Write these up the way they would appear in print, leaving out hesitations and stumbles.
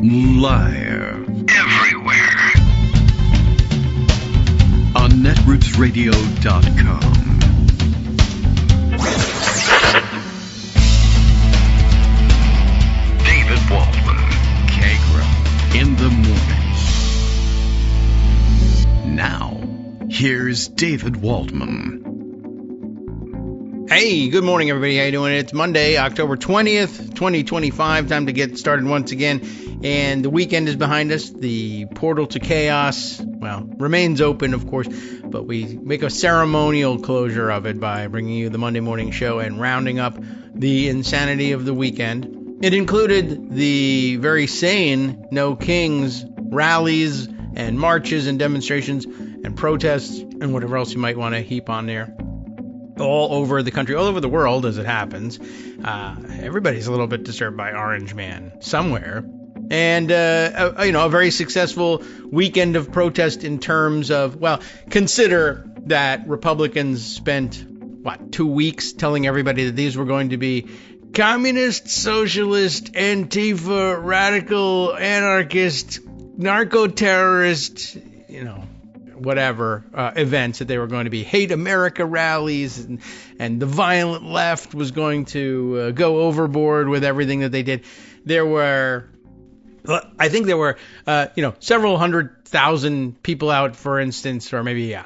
Live everywhere on netrootsradio.com. David Waldman, Kagro, in the morning. Now, here's David Waldman. Hey, good morning, everybody. How you doing? It's Monday, October 20th, 2025. Time to get started once again. And the weekend is behind us. The portal to chaos, well, remains open, of course, but we make a ceremonial closure of it by bringing you the Monday morning show and rounding up the insanity of the weekend. It included the very sane No Kings rallies and marches and demonstrations and protests and whatever else you might want to heap on there. All over the country, all over the world, as it happens. Everybody's a little bit disturbed by Orange Man somewhere. And, a very successful weekend of protest in terms of, well, consider that Republicans spent, 2 weeks telling everybody that these were going to be communist, socialist, Antifa, radical, anarchist, narco-terrorist, whatever events that they were going to be. Hate America rallies, and the violent left was going to go overboard with everything that they did. There were several 100,000 people out, for instance, or maybe,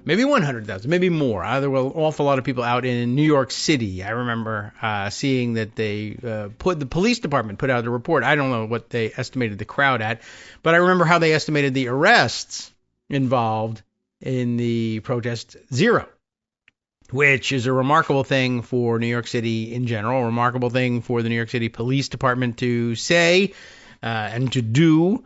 maybe 100,000, maybe more. There were an awful lot of people out in New York City. I remember seeing that the police department put out a report. I don't know what they estimated the crowd at, but I remember how they estimated the arrests involved in the protest, 0. Which is a remarkable thing for New York City in general, a remarkable thing for the New York City Police Department to say and to do.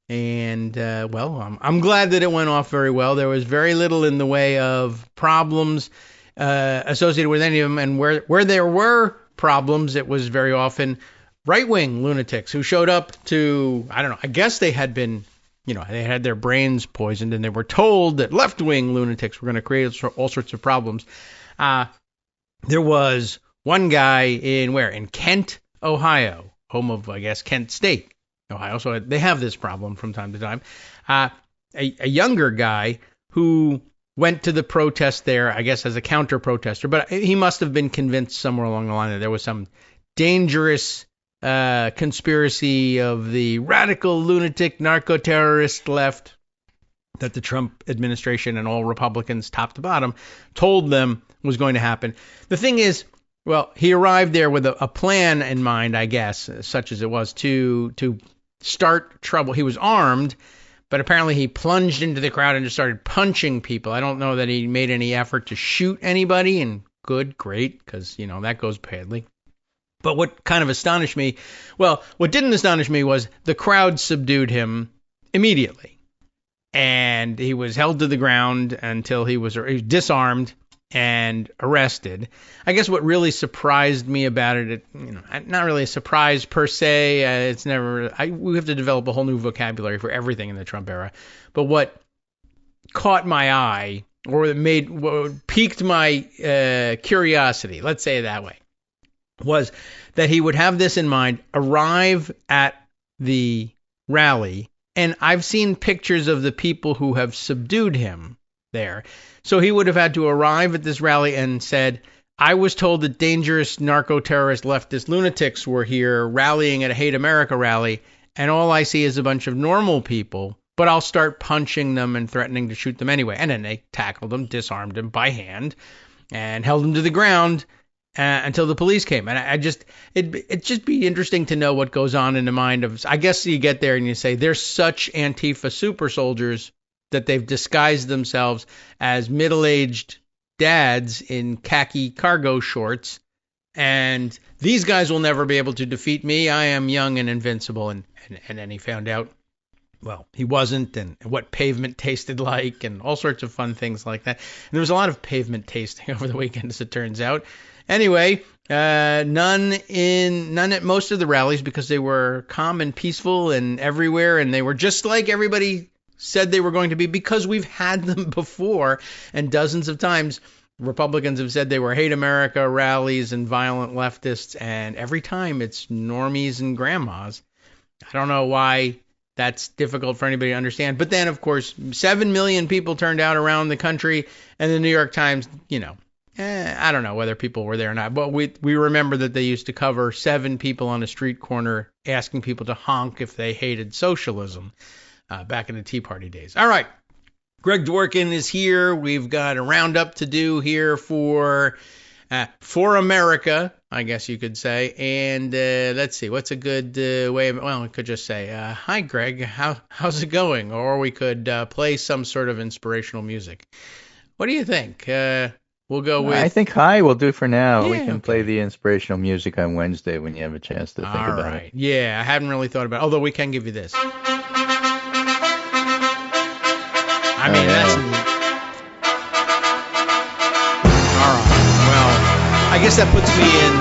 And, I'm glad that it went off very well. There was very little in the way of problems associated with any of them. And where there were problems, it was very often right-wing lunatics who showed up to, I guess they had been, they had their brains poisoned and they were told that left-wing lunatics were going to create all sorts of problems. There was one guy in Kent, Ohio, home of, Kent State, Ohio. So they have this problem from time to time. A younger guy who went to the protest there, I guess, as a counter-protester, but he must have been convinced somewhere along the line that there was some dangerous conspiracy of the radical, lunatic, narco-terrorist left that the Trump administration and all Republicans, top to bottom, told them was going to happen. The thing is, he arrived there with a plan in mind, I guess, such as it was, to start trouble. He was armed, but apparently he plunged into the crowd and just started punching people. I don't know that he made any effort to shoot anybody, and great, because, that goes badly. But what kind of astonished me, what didn't astonish me was the crowd subdued him immediately. And he was held to the ground until he was disarmed and arrested. I guess what really surprised me about it, not really a surprise per se. It's never. We have to develop a whole new vocabulary for everything in the Trump era. But what caught my eye, or what piqued my curiosity, let's say it that way, was that he would have this in mind, arrive at the rally. And I've seen pictures of the people who have subdued him there. So he would have had to arrive at this rally and said, I was told that dangerous narco-terrorist leftist lunatics were here rallying at a Hate America rally, and all I see is a bunch of normal people, but I'll start punching them and threatening to shoot them anyway. And then they tackled him, disarmed him by hand, and held him to the ground until the police came. And it'd just be interesting to know what goes on in the mind of, I guess you get there and you say, they're such Antifa super soldiers that they've disguised themselves as middle-aged dads in khaki cargo shorts. And these guys will never be able to defeat me. I am young and invincible. And then he found out, he wasn't, and what pavement tasted like, and all sorts of fun things like that. And there was a lot of pavement tasting over the weekend, as it turns out. Anyway, none at most of the rallies, because they were calm and peaceful and everywhere, and they were just like everybody said they were going to be, because we've had them before, and dozens of times Republicans have said they were Hate America rallies and violent leftists, and every time it's normies and grandmas. I don't know why that's difficult for anybody to understand. But then, of course, 7 million people turned out around the country, and the New York Times, I don't know whether people were there or not. But we remember that they used to cover 7 people on a street corner asking people to honk if they hated socialism back in the Tea Party days. All right. Greg Dworkin is here. We've got a roundup to do here for America, I guess you could say. And let's see, what's a good way of, well, we could just say, hi, Greg, how's it going? Or we could play some sort of inspirational music. What do you think? We'll go with... I think hi will do for now. We Yeah, can play okay. the inspirational music on Wednesday when you have a chance to think All about right. it. Yeah, I hadn't really thought about it, although we can give you this. I Oh mean, that's... yeah. All right. Well, I guess that puts me in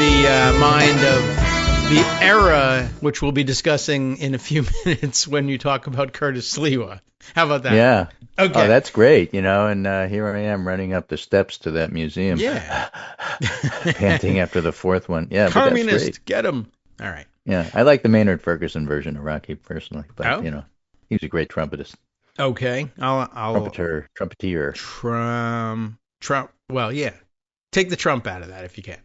the mind of the era, which we'll be discussing in a few minutes when you talk about Curtis Sliwa. How about that? Yeah. Okay. Oh, that's great, and here I am running up the steps to that museum. Yeah. Panting after the fourth one. Yeah, but that's great. Communist, get him. All right. Yeah, I like the Maynard Ferguson version of Rocky personally, but Oh, he's a great trumpetist, okay. I'll trumpeter. Trump. Well, yeah. Take the Trump out of that if you can.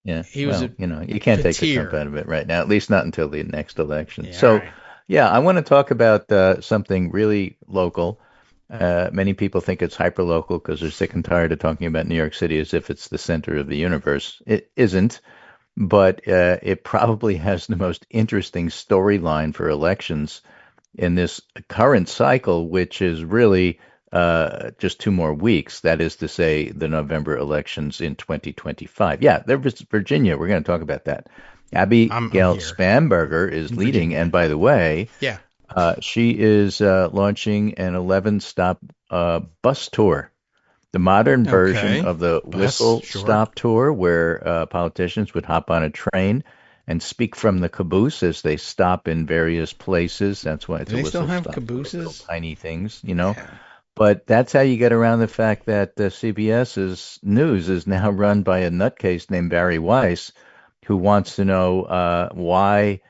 Yeah. He was Well, a you can't take the Trump patir. out of it right now, at least not until the next election. Yeah. All So, right. yeah, I want to talk about something really local. Many people think it's hyper local because they're sick and tired of talking about New York City as if it's the center of the universe. It isn't, but it probably has the most interesting storyline for elections in this current cycle, which is really just 2 more weeks. That is to say, the November elections in 2025. Yeah, there's Virginia. We're going to talk about that. I'm Abigail here Spanberger is in leading, Virginia. and by the way, Yeah. she is launching an 11-stop bus tour, the modern version Okay. of the Bus, whistle sure. stop tour, where politicians would hop on a train and speak from the caboose as they stop in various places. That's why it's Do a they still whistle have stop tour, little cabooses? tiny things, Yeah. But that's how you get around the fact that CBS's news is now run by a nutcase named Barry Weiss, who wants to know why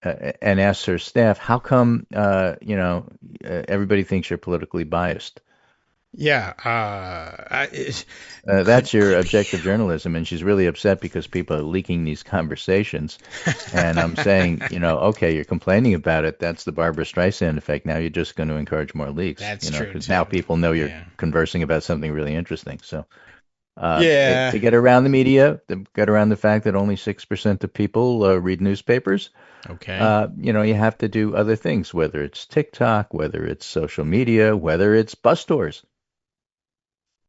and asks her staff, how come, everybody thinks you're politically biased? Yeah. That's your Could be. objective journalism, and she's really upset because people are leaking these conversations. And I'm saying, okay, you're complaining about it. That's the Barbara Streisand effect. Now you're just going to encourage more leaks, That's true because now too. people know you're Yeah. conversing about something really interesting. So Yeah. to get around the media, to get around the fact that only 6% of people read newspapers, Okay. you have to do other things, whether it's TikTok, whether it's social media, whether it's bus tours.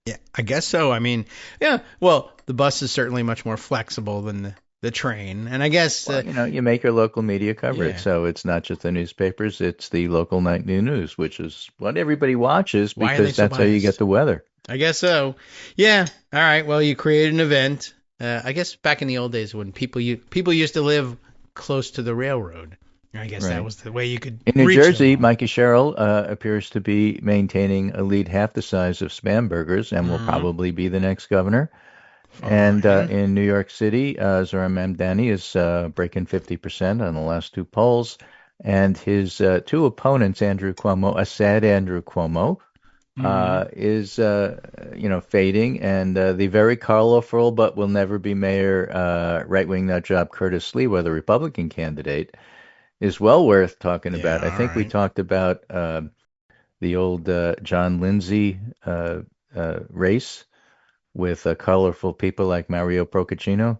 Yeah, I guess so. I mean, yeah. Well, the bus is certainly much more flexible than the train, and I guess Well, you make your local media cover it. yeah. So it's not just the newspapers, it's the local nightly news, which is what everybody watches Why are they because so that's how you get biased? the weather. I guess so. Yeah. All right. Well, you create an event. I guess back in the old days when people used to live close to the railroad. I guess that Right. was the way you could In New reach them Jersey, all. Mikey Sherrill appears to be maintaining a lead half the size of Spamberger's and will Mm-hmm. probably be the next governor. And Fine. in New York City, Zohran Mamdani is breaking 50% on the last 2 polls. And his 2 opponents, Andrew Cuomo, a sad Andrew Cuomo, Mm-hmm. is fading, and the very colorful but will never be mayor right-wing nut job Curtis Sliwa, the Republican candidate, is well worth talking Yeah. about. I All think we right. talked about the old John Lindsay race with colorful people like Mario Procaccino.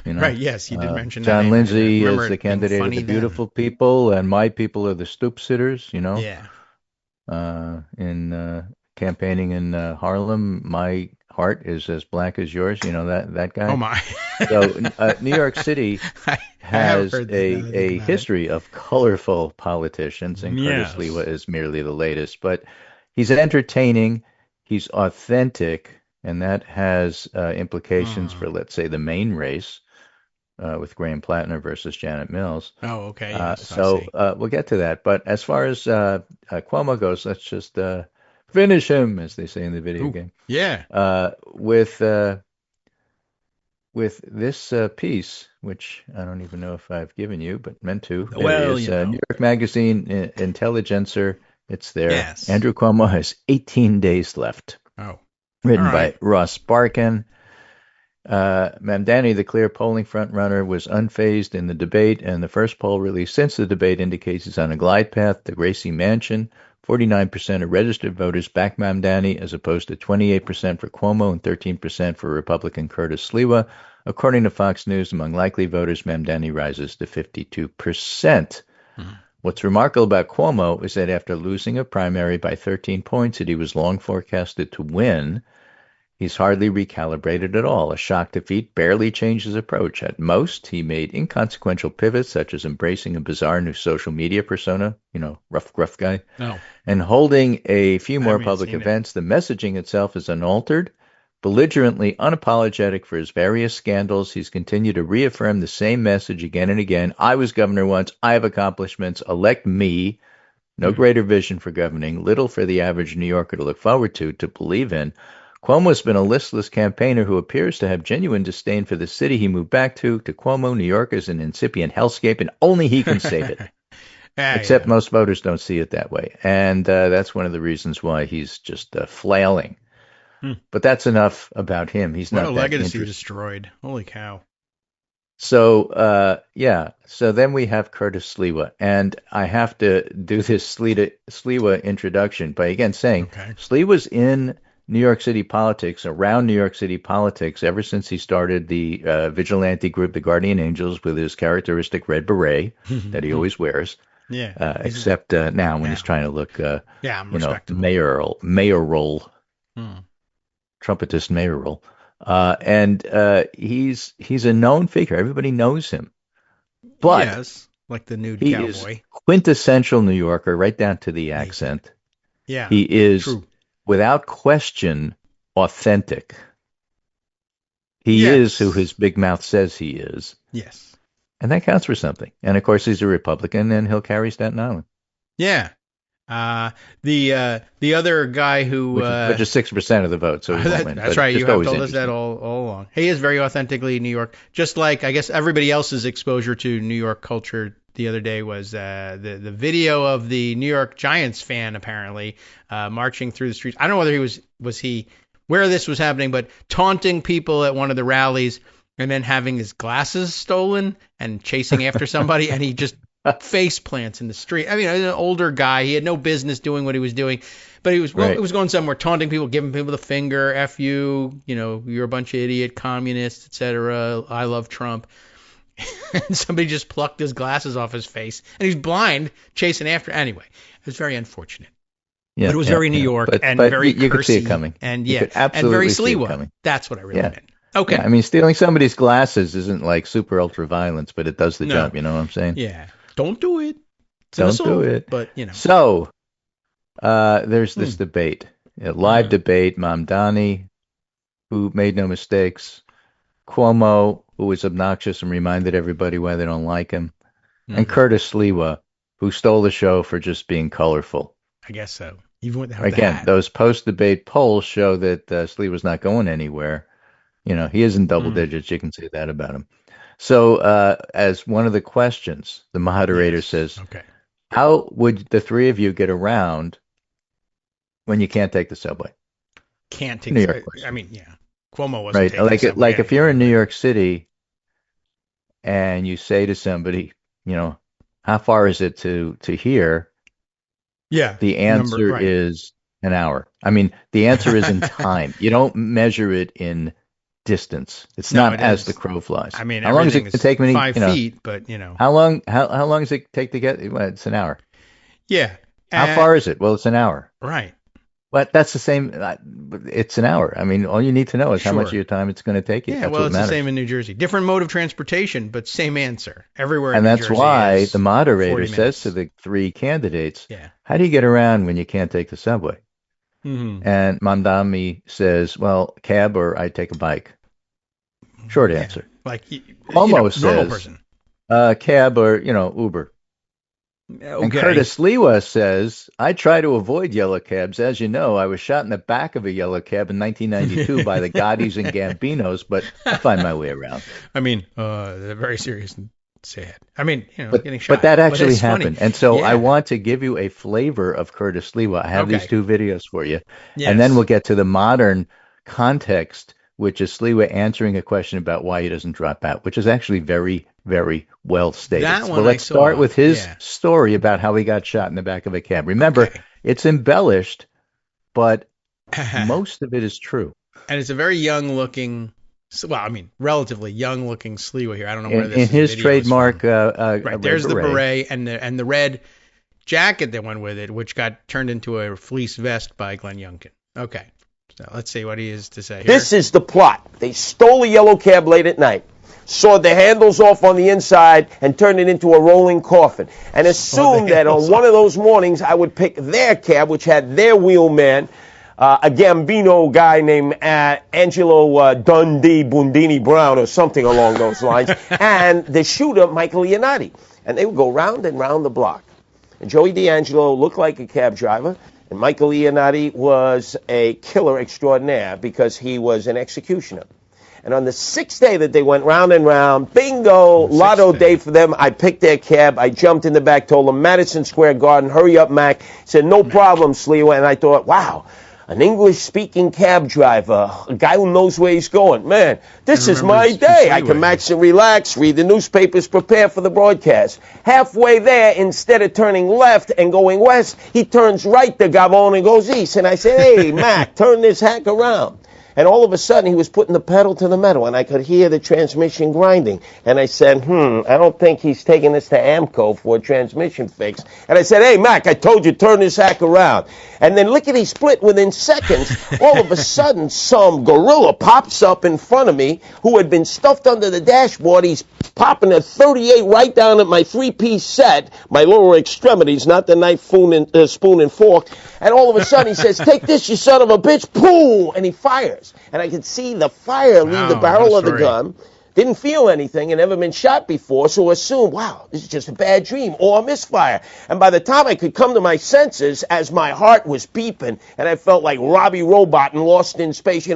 Right. Yes, you did mention that John name. I Lindsay remember is the it being candidate of funny the then. beautiful people, and my people are the stoop sitters. Yeah. In campaigning in Harlem, my heart is as black as yours. You know that Oh guy. my. So New York City I have has heard that now that I think a about it. history of colorful politicians, and Curtis Lewa Yes. is merely the latest. But he's entertaining, he's authentic, and that has implications for, Hmm. let's say, the main race with Graham Plattner versus Janet Mills. Oh, okay. Yes, I So see. we'll get to that. But as far as Cuomo goes, let's just finish him, as they say in the video Ooh. game. Yeah. With with this piece, which I don't even know if I've given you, but meant to. There he Well, is. New York Magazine, Intelligencer. It's there. Yes. Andrew Cuomo has 18 days left. Oh, all Written right. by Ross Barkan. Mamdani, the clear polling frontrunner, was unfazed in the debate, and the first poll released since the debate indicates he's on a glide path to Gracie Mansion. 49% of registered voters back Mamdani, as opposed to 28% for Cuomo and 13% for Republican Curtis Sliwa. According to Fox News, among likely voters, Mamdani rises to 52%. What's remarkable about Cuomo is that after losing a primary by 13 points that he was long forecasted to win, he's hardly recalibrated at all. A shock defeat barely changed his approach. At most, he made inconsequential pivots, such as embracing a bizarre new social media persona, rough, gruff guy, and holding a few more public events. The messaging itself is unaltered, belligerently unapologetic for his various scandals. He's continued to reaffirm the same message again and again. I was governor once. I have accomplishments. Elect me. No greater vision for governing. Little for the average New Yorker to look forward to believe in. Cuomo's been a listless campaigner who appears to have genuine disdain for the city he moved back to. To Cuomo, New York is an incipient hellscape, and only he can save it. Except most voters don't see it that way. And that's one of the reasons why he's just flailing. But that's enough about him. He's not that interesting. What a legacy destroyed. Holy cow. So, So then we have Curtis Sliwa. And I have to do this Sliwa introduction by, again, saying Sliwa's in New York City politics, around New York City politics, ever since he started the vigilante group, the Guardian Angels, with his characteristic red beret that he always wears. Except now when he's trying to look, mayoral, trumpetist mayoral. And he's a known figure. Everybody knows him. But like the nude he cowboy. is quintessential New Yorker, right down to the accent. Yeah, he is true. Without question, authentic. He is who his big mouth says he is. Yes. And that counts for something. And, of course, he's a Republican, and he'll carry Staten Island. Yeah. The other guy who... Which is 6% of the vote, so he won't win. That's right. You have told us that all along. He is very authentically New York. Just like, I guess, everybody else's exposure to New York culture the other day was the video of the New York Giants fan, apparently, marching through the streets. I don't know whether he where this was happening, but taunting people at one of the rallies and then having his glasses stolen and chasing after somebody, and he just face plants in the street. I mean, an older guy. He had no business doing what he was doing, but he was going somewhere, taunting people, giving people the finger, F you, you're a bunch of idiot communists, etc. I love Trump. And somebody just plucked his glasses off his face, and he's blind, chasing after. Anyway, it was very unfortunate. But it was very New York and very you could see it coming. And and very Sliwa. That's what I really meant. Okay. I mean, stealing somebody's glasses isn't like super ultra violence, but it does the job. You know what I'm saying? Yeah. Don't do it. Don't do it. But So there's this debate, a live debate. Mamdani, who made no mistakes. Cuomo, who was obnoxious and reminded everybody why they don't like him, and Curtis Sliwa, who stole the show for just being colorful. I guess so. Even with those post-debate polls show that Sliwa's not going anywhere. He is in double digits. You can say that about him. So, as one of the questions, the moderator says, how would the three of you get around when you can't take the subway? Can't take New York. I mean, Cuomo wasn't like if you're in New York City and you say to somebody, how far is it to here? Yeah. The answer is an hour. I mean, the answer is in time. You don't measure it in distance. It's not as the crow flies. I mean, how long does it take me? 5 feet, but How long does it take to get? Well, it's an hour. Yeah. How far is it? Well, it's an hour. Right. But that's the same. It's an hour. I mean, all you need to know is how much of your time it's going to take you. Yeah, that's well, what it's matters. the same in New Jersey. Different mode of transportation, but same answer everywhere. And that's why the moderator 40 says to the three candidates, Yeah. how do you get around when you can't take the subway? Mm-hmm. And Mamdani says, well, cab or I take a bike. Short answer. Like Cuomo says, normal person. Cab or, Uber. And Curtis Lewa says, I try to avoid yellow cabs. As you know, I was shot in the back of a yellow cab in 1992 by the Gottis and Gambinos, but I find my way around. I mean, very serious and sad. I mean, getting shot. But that actually happened. Funny. And so I want to give you a flavor of Curtis Lewa. I have these two videos for you. Yes. And then we'll get to the modern context, which is Lewa answering a question about why he doesn't drop out, which is actually very, very well stated. Well, let's start with his story about how he got shot in the back of a cab. Remember, it's embellished, but most of it is true. And it's a very young-looking, relatively young-looking Sliwa here. I don't know where this is. In his trademark, right there's the beret and the red jacket that went with it, which got turned into a fleece vest by Glenn Youngkin. Okay, so let's see what he has to say here. This is the plot. They stole a yellow cab late at night, sawed the handles off on the inside, and turned it into a rolling coffin, and assumed that on one of those mornings I would pick their cab, which had their wheelman, a Gambino guy named Angelo Dundee Bundini Brown or something along those lines, and the shooter, Michael Leonardi. And they would go round and round the block. And Joey D'Angelo looked like a cab driver, and Michael Leonardi was a killer extraordinaire because he was an executioner. And on the sixth day that they went round and round, bingo, lotto day for them, I picked their cab. I jumped in the back, told them, Madison Square Garden, hurry up, Mac. Said, no problem, Sliwa. And I thought, wow, an English-speaking cab driver, a guy who knows where he's going. Man, this is my day. I can max and relax, read the newspapers, prepare for the broadcast. Halfway there, instead of turning left and going west, he turns right to Gabon and goes east. And I said, hey, Mac, turn this hack around. And all of a sudden, he was putting the pedal to the metal, and I could hear the transmission grinding. And I said, I don't think he's taking this to AMCO for a transmission fix. And I said, hey, Mac, I told you, turn this hack around. And then lickety-split, within seconds, all of a sudden, some gorilla pops up in front of me who had been stuffed under the dashboard. He's popping a 38 right down at my three-piece set, my lower extremities, not the knife, spoon, and fork. And all of a sudden, he says, take this, you son of a bitch, boom, and he fires. And I could see the fire leave the barrel of the gun. Didn't feel anything and never been shot before, so assumed, wow, this is just a bad dream or a misfire. And by the time I could come to my senses, as my heart was beeping, and I felt like Robbie Robot in Lost in Space, danger,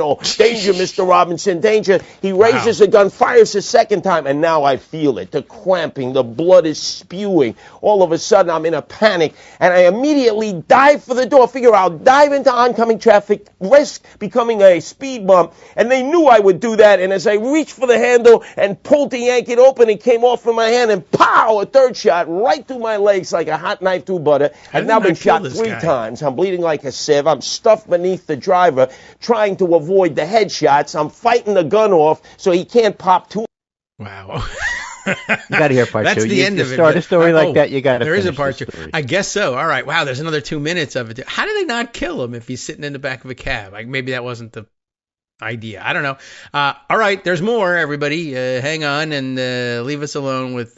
Mr. Robinson, danger. He raises the gun, fires a second time, and now I feel it. The cramping, the blood is spewing. All of a sudden, I'm in a panic, and I immediately dive for the door. Figure I'll dive into oncoming traffic, risk becoming a speed bump, and they knew I would do that, and as I reached for the handle, and pulled to yank it open, it came off from my hand, and pow, a third shot right through my legs like a hot knife through butter. I've now been shot 3 times. I'm bleeding like a sieve. I'm stuffed beneath the driver, trying to avoid the headshots. I'm fighting the gun off so he can't pop two. Wow. You got to hear part 2. That's the end of it. Start a story like that, you got to. There is a part 2. I guess so. All right. Wow. There's another 2 minutes of it. How did they not kill him if he's sitting in the back of a cab? Like maybe that wasn't the idea. I don't know. All right, there's more, everybody. Hang on and leave us alone with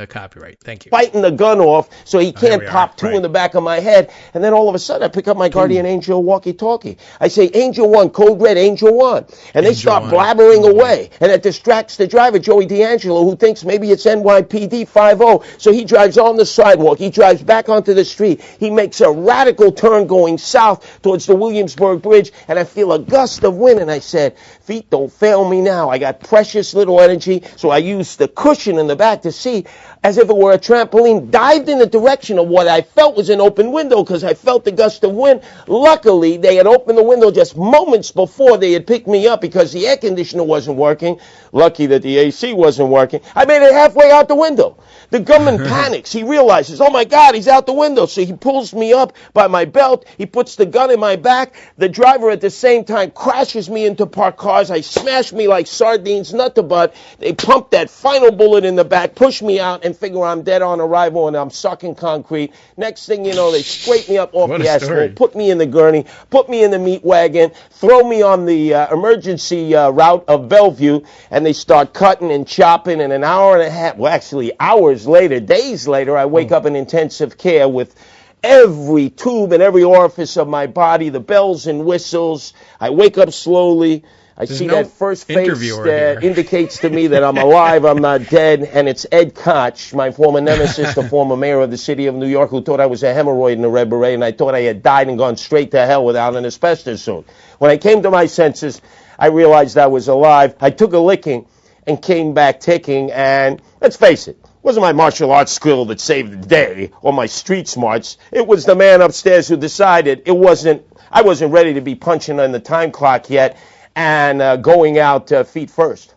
copyright. Thank you. Fighting the gun off so he can't pop 2 in the back of my head. And then all of a sudden I pick up my Guardian Angel walkie-talkie. I say, Angel 1, code red, Angel 1. And they start blabbering away. And it distracts the driver, Joey D'Angelo, who thinks maybe it's NYPD 5-0. So he drives on the sidewalk. He drives back onto the street. He makes a radical turn going south towards the Williamsburg Bridge. And I feel a gust of wind. And I said, feet don't fail me now. I got precious little energy. So I used the cushion in the back to see, as if it were a trampoline, dived in the direction of what I felt was an open window because I felt the gust of wind. Luckily, they had opened the window just moments before they had picked me up because the air conditioner wasn't working. Lucky that the AC wasn't working. I made it halfway out the window. The gunman panics. He realizes, oh my God, he's out the window. So he pulls me up by my belt. He puts the gun in my back. The driver at the same time crashes me into parked cars. I smash me like sardines, nut to butt. They pump that final bullet in the back, push me out, and figure I'm dead on arrival, and I'm sucking concrete. Next thing you know, they scrape me up off the asphalt, put me in the gurney, put me in the meat wagon, throw me on the emergency route of Bellevue, and they start cutting and chopping. And an hour and a half, well, actually hours later, days later, I wake up in intensive care with every tube and every orifice of my body, the bells and whistles. I wake up slowly. I There's see no that first face interviewer that here. indicates to me that I'm alive, I'm not dead, and it's Ed Koch, my former nemesis, the former mayor of the city of New York, who thought I was a hemorrhoid in a red beret, and I thought I had died and gone straight to hell without an asbestos suit. When I came to my senses, I realized I was alive. I took a licking and came back ticking, and let's face it, wasn't my martial arts skill that saved the day, or my street smarts. It was the man upstairs who decided I wasn't ready to be punching on the time clock yet and going out feet first.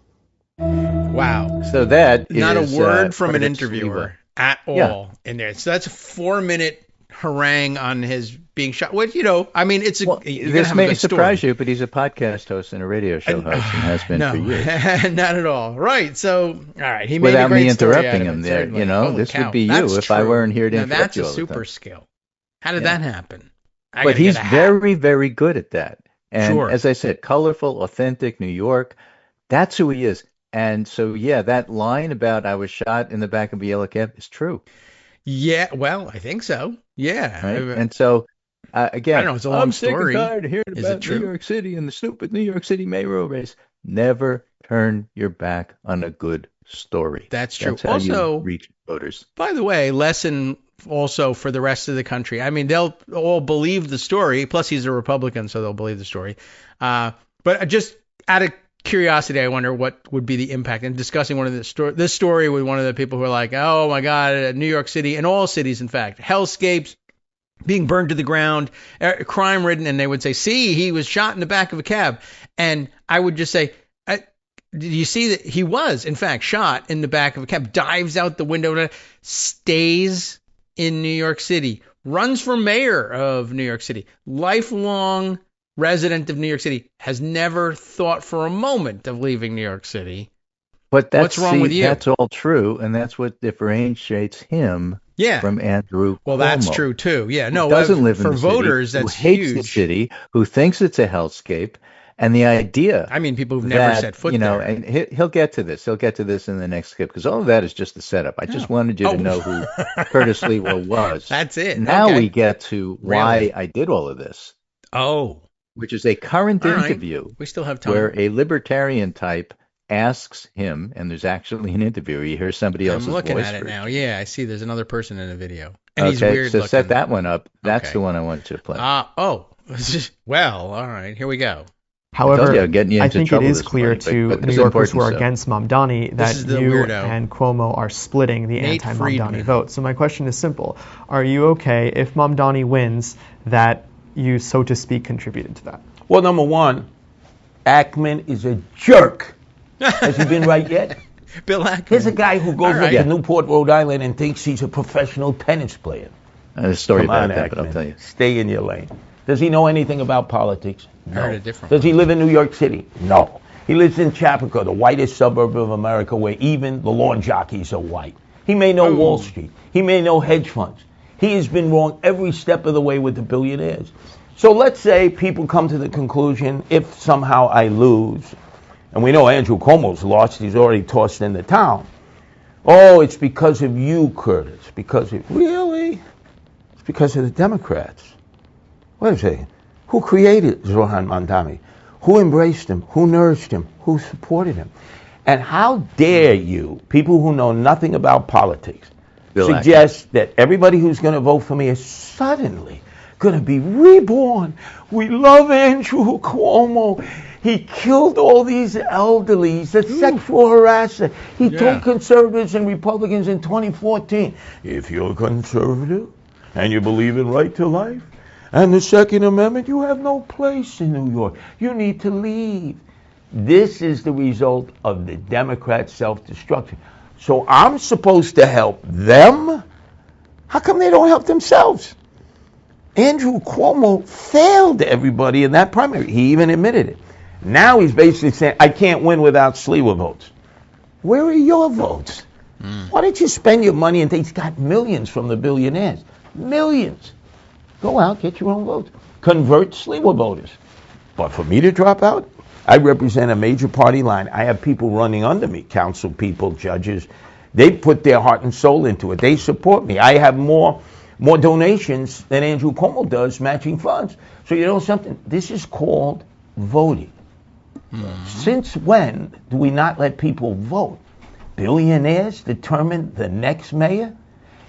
Wow. So that Not is, a word from an President's interviewer at all in there. So that's a 4-minute harangue on his being shot. Which, I mean, it's this may surprise you, but he's a podcast host and a radio show host and has been for years. Not at all. Right. So, all right. He made Without a great me story interrupting out of him it, there, certainly. Holy this cow. would be That's you if I true. weren't here to now, interrupt that's you a all the super time. skill. How did that happen? But he's very, very good at that. And Sure. as I said, colorful, authentic, New York, that's who he is. And so, that line about I was shot in the back of a yellow cab is true. Yeah, well, I think so. Yeah. Right? And so, again, I don't know, it's a long I'm story. sick and tired of hearing Is it about true? New York City and the stupid New York City mayoral race. Never turn your back on a good story. That's true. That's how Also, you reach voters. by the way, lesson also for the rest of the country. I mean, they'll all believe the story. Plus, he's a Republican, so they'll believe the story. But just out of curiosity, I wonder what would be the impact. And discussing this story with one of the people who are like, oh my God, New York City, and all cities, in fact, hellscapes, being burned to the ground, crime ridden, and they would say, see, he was shot in the back of a cab. And I would just say, did you see that he was, in fact, shot in the back of a cab, dives out the window, stays in New York City, runs for mayor of New York City, lifelong resident of New York City, has never thought for a moment of leaving New York City. But what's wrong with you? That's all true, and that's what differentiates him from Andrew Cuomo. Well, that's true too. Yeah, no, doesn't live for in the voters, city, that's who hates huge. the city, who thinks it's a hellscape, and the idea. I mean, people who've never set foot there. And he'll get to this. He'll get to this in the next clip because all of that is just the setup. I just wanted you to know who Curtis Lewa was. That's it. Now we get to why I did all of this. Oh. Which is a current interview. We still have time. Where a libertarian type asks him, and there's actually an interview. You hear somebody else's voice. I'm looking at it now. Yeah, I see there's another person in the video. And he's okay, weird so looking. set that one up. That's the one I wanted you to play. Well, all right, here we go. However, I think it is clear to New Yorkers who are against Mamdani that you and Cuomo are splitting the anti-Mamdani vote. So my question is simple. Are you okay if Mamdani wins that you, so to speak, contributed to that? Well, number one, Ackman is a jerk. Has he been right yet? Bill Ackman. Here's a guy who goes up to Newport, Rhode Island and thinks he's a professional tennis player. There's a story about that, but I'll tell you. Stay in your lane. Does he know anything about politics? No. I heard a different Does he live in New York City? No. He lives in Chapaka, the whitest suburb of America, where even the lawn jockeys are white. He may know Wall Street. He may know hedge funds. He has been wrong every step of the way with the billionaires. So let's say people come to the conclusion, if somehow I lose, and we know Andrew Cuomo's lost, he's already tossed in the town. Oh, it's because of you, Curtis. Really? It's because of the Democrats. Wait a second. Who created Zohran Mamdani? Who embraced him? Who nourished him? Who supported him? And how dare you, people who know nothing about politics, suggest that everybody who's going to vote for me is suddenly going to be reborn. We love Andrew Cuomo. He killed all these elderly. He's a sexual harasser. He told conservatives and Republicans in 2014, if you're conservative and you believe in right to life and the Second Amendment, you have no place in New York. You need to leave. This is the result of the Democrat self-destruction. So I'm supposed to help them? How come they don't help themselves? Andrew Cuomo failed everybody in that primary. He even admitted it. Now he's basically saying, I can't win without Sliwa votes. Where are your votes? Why don't you spend your money? And he's got millions from the billionaires. Millions. Go out, get your own votes. Convert Sliwa voters. But for me to drop out, I represent a major party line. I have people running under me, council people, judges. They put their heart and soul into it. They support me. I have more donations than Andrew Cuomo does, matching funds. So you know something? This is called voting. Since when do we not let people vote? Billionaires determine the next mayor?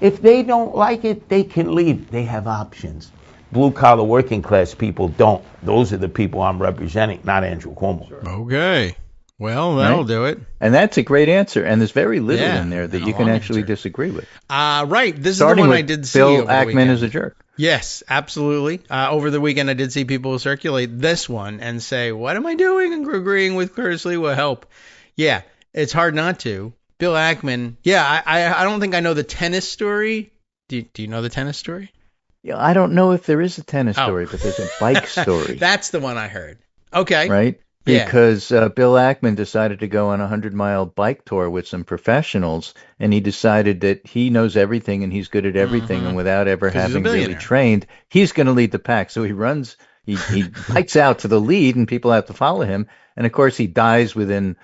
If they don't like it, they can leave. They have options. Blue-collar working class people don't. Those are the people I'm representing, not Andrew Cuomo. Sure. Okay. Well, that'll do it. And that's a great answer. And there's very little in there that you can actually disagree with. Right. This Starting is the one I did see. Bill Ackman is a jerk. Yes, absolutely. Over the weekend, I did see people circulate this one and say, what am I doing agreeing with Curtis Sliwa? Help. Yeah, it's hard not to. Bill Ackman. Yeah, I don't think I know the tennis story. Do you know the tennis story? Yeah, I don't know if there is a tennis story, but there's a bike story. That's the one I heard. Okay. Right? Because Bill Ackman decided to go on a 100-mile bike tour with some professionals, and he decided that he knows everything and he's good at everything, and without ever having really trained, he's going to lead the pack. So he runs, he bikes out to the lead, and people have to follow him. And, of course, he dies within,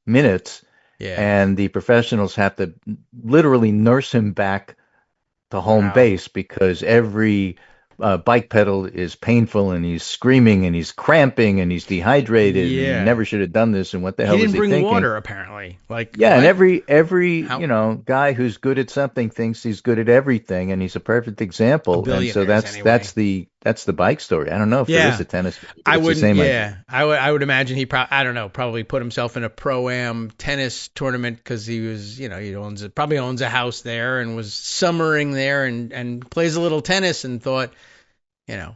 minutes, and the professionals have to literally nurse him back to home base because every bike pedal is painful, and he's screaming, and he's cramping, and he's dehydrated, and he never should have done this, and what the hell was he thinking? He didn't bring water, apparently. And every guy who's good at something thinks he's good at everything, and he's a perfect example. And so that's the bike story. I don't know if there is a tennis. I would imagine he probably put himself in a pro-am tennis tournament because he was, he probably owns a house there and was summering there and plays a little tennis and thought,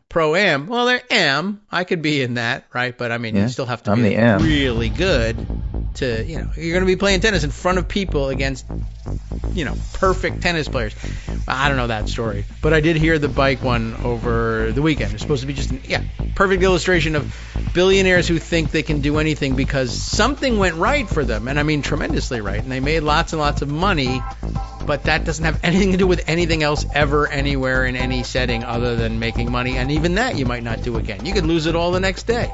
pro-am. Well, they're am. I could be in that, right? But, you still have to be really good to, you're going to be playing tennis in front of people against, perfect tennis players. I don't know that story. But I did hear the bike one over the weekend. It's supposed to be just, perfect illustration of billionaires who think they can do anything because something went right for them. And, tremendously right. And they made lots and lots of money. But that doesn't have anything to do with anything else ever, anywhere, in any setting other than making money. And even that you might not do again. You could lose it all the next day.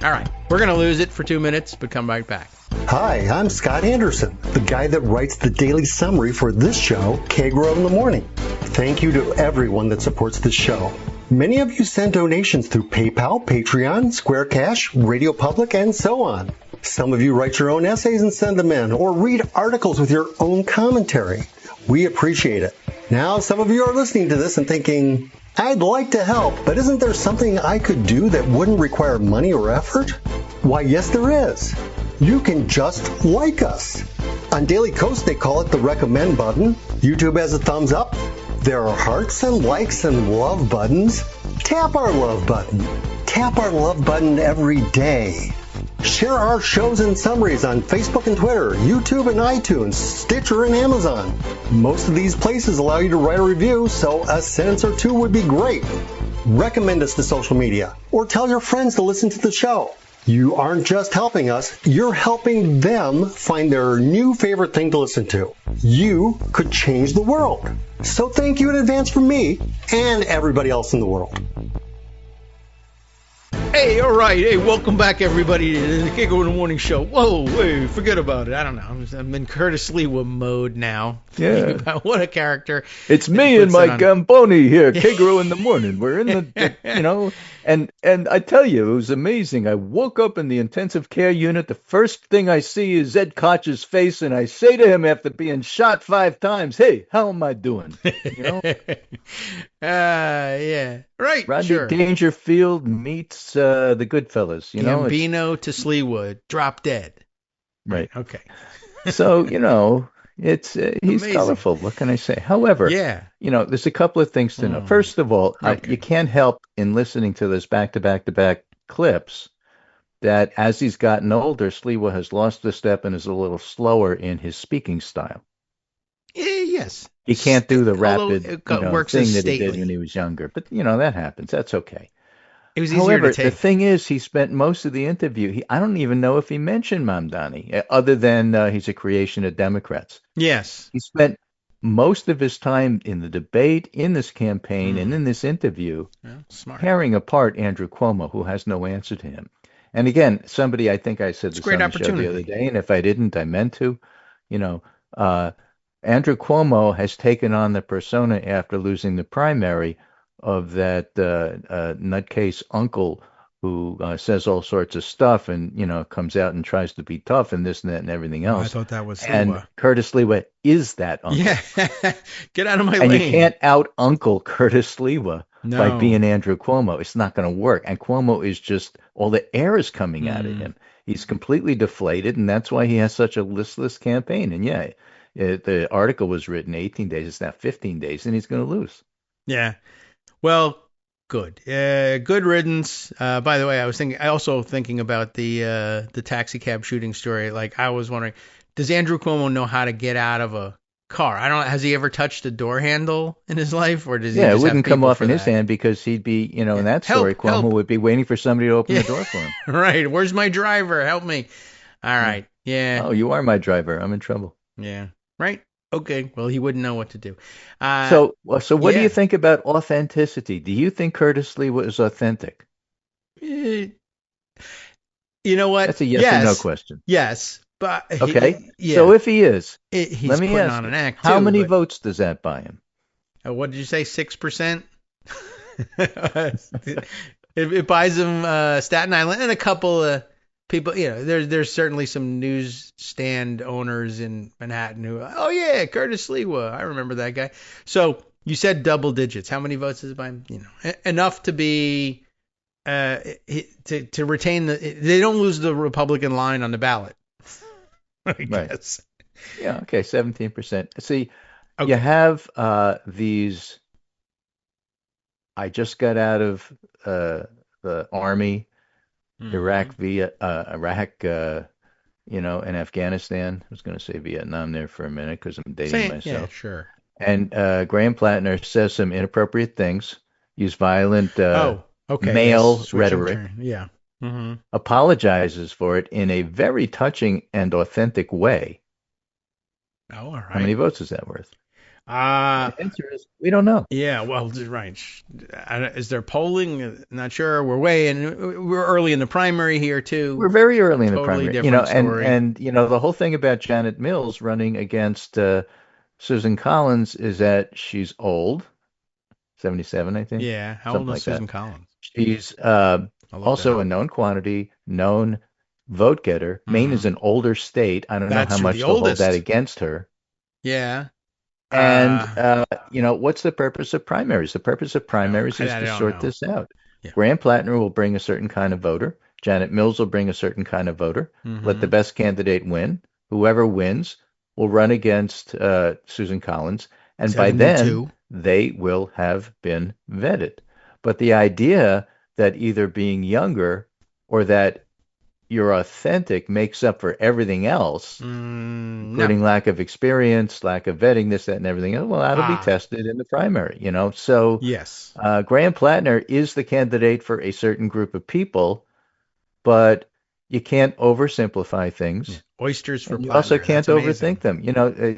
All right. We're going to lose it for 2 minutes, but come right back. Hi, I'm Scott Anderson, the guy that writes the daily summary for this show, Kagro in the Morning. Thank you to everyone that supports this show. Many of you send donations through PayPal, Patreon, Square Cash, Radio Public, and so on. Some of you write your own essays and send them in, or read articles with your own commentary. We appreciate it. Now, some of you are listening to this and thinking, I'd like to help, but isn't there something I could do that wouldn't require money or effort? Why, yes, there is. You can just like us. On Daily Kos, they call it the recommend button. YouTube has a thumbs up. There are hearts and likes and love buttons. Tap our love button. Tap our love button every day. Share our shows and summaries on Facebook and Twitter, YouTube and iTunes, Stitcher and Amazon. Most of these places allow you to write a review, so a sentence or two would be great. Recommend us to social media, or tell your friends to listen to the show. You aren't just helping us, you're helping them find their new favorite thing to listen to. You could change the world. So thank you in advance from me and everybody else in the world. Hey, all right. Hey, welcome back, everybody, to the Kagro in the Morning Show. Whoa, hey, forget about it. I don't know. I'm in Curtis Sliwa mode now. Yeah. What a character. It's me and my Gamboni here, Kagro in the Morning. We're in the, and I tell you, it was amazing. I woke up in the intensive care unit. The first thing I see is Ed Koch's face, and I say to him after being shot 5 times, hey, how am I doing? Yeah. Right, Rodney Dangerfield meets the Goodfellas, Gambino to Sliwa, drop dead. Right. Okay. So, it's he's colorful. What can I say? However, there's a couple of things to know. First of all, you can't help in listening to those back-to-back-to-back clips that as he's gotten older, Sliwa has lost a step and is a little slower in his speaking style. Yes. He can't do the rapid thing that stately. he did when he was younger. But, that happens. That's okay. It was easier to take. The thing is, he spent most of the interview, I don't even know if he mentioned Mamdani, other than he's a creation of Democrats. Yes. He spent most of his time in the debate, in this campaign, and in this interview, tearing apart Andrew Cuomo, who has no answer to him. And again, I think I said this on the show the other day, and if I didn't, I meant to, Andrew Cuomo has taken on the persona after losing the primary of that nutcase uncle who says all sorts of stuff and, comes out and tries to be tough and this and that and everything else. I thought that was Sliwa. And Curtis Sliwa is that uncle. Yeah. Get out of my lane. And you can't out-uncle Curtis Sliwa by being Andrew Cuomo. It's not going to work. And Cuomo is just, all the air is coming out of him. He's completely deflated, and that's why he has such a listless campaign. And the article was written 18 days. It's now 15 days, and he's going to lose. Yeah. Well, good. Good riddance. By the way, I also thinking about the taxi cab shooting story. Like, I was wondering, does Andrew Cuomo know how to get out of a car? I don't know. Has he ever touched a door handle in his life, or does he? Yeah, it wouldn't come off in his hand because he'd be, in that story, Cuomo would be waiting for somebody to open the door for him. Right. Where's my driver? Help me. All right. Yeah. Oh, you are my driver. I'm in trouble. Yeah. Right. Okay. Well, he wouldn't know what to do. So what do you think about authenticity? Do you think Curtis Sliwa is authentic? You know what? That's a yes or no question. Yes. But okay. So if he is, he's let me putting ask on an act. How many votes does that buy him? What did you say? 6%? It buys him Staten Island and a couple of people. There's certainly some newsstand owners in Manhattan who, Curtis Sliwa, I remember that guy. So you said double digits. How many votes does it buy him? Enough to be to retain they don't lose the Republican line on the ballot. I guess. Right. Yeah. Okay. 17%. See, you have these. I just got out of the army, Iraq, and Afghanistan. I was going to say Vietnam there for a minute because I'm dating myself. Yeah, sure. And Graham Plattner says some inappropriate things, use violent male rhetoric. Yeah. Mm-hmm. Apologizes for it in a very touching and authentic way. Oh, all right. How many votes is that worth? The answer is we don't know. Yeah, well, right. Is there polling? Not sure. We're early in the primary here too. We're very early in the primary. Story. And the whole thing about Janet Mills running against Susan Collins is that she's old, 77, I think. Yeah, how old is Susan Collins? She's also a known quantity, known vote getter. Maine is an older state. I don't know how much to hold that against her. Yeah. And, what's the purpose of primaries? The purpose of primaries is to sort this out. Yeah. Graham Plattner will bring a certain kind of voter. Janet Mills will bring a certain kind of voter. Mm-hmm. Let the best candidate win. Whoever wins will run against Susan Collins. And 72. By then, they will have been vetted. But the idea that either being younger or that you're authentic makes up for everything else, including lack of experience, lack of vetting, this, that, and everything else. Well, that'll be tested in the primary, So yes, Graham Plattner is the candidate for a certain group of people, but you can't oversimplify things. Yeah. Oysters for Plattner. You also can't overthink them.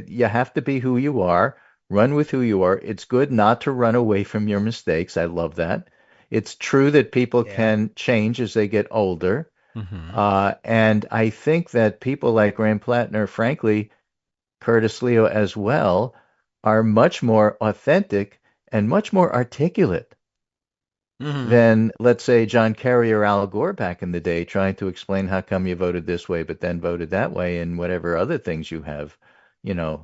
You have to be who you are, run with who you are. It's good not to run away from your mistakes. I love that. It's true that people can change as they get older. Mm-hmm. And I think that people like Graham Plattner, frankly, Curtis Sliwa as well, are much more authentic and much more articulate than, let's say, John Kerry or Al Gore back in the day, trying to explain how come you voted this way but then voted that way and whatever other things you have,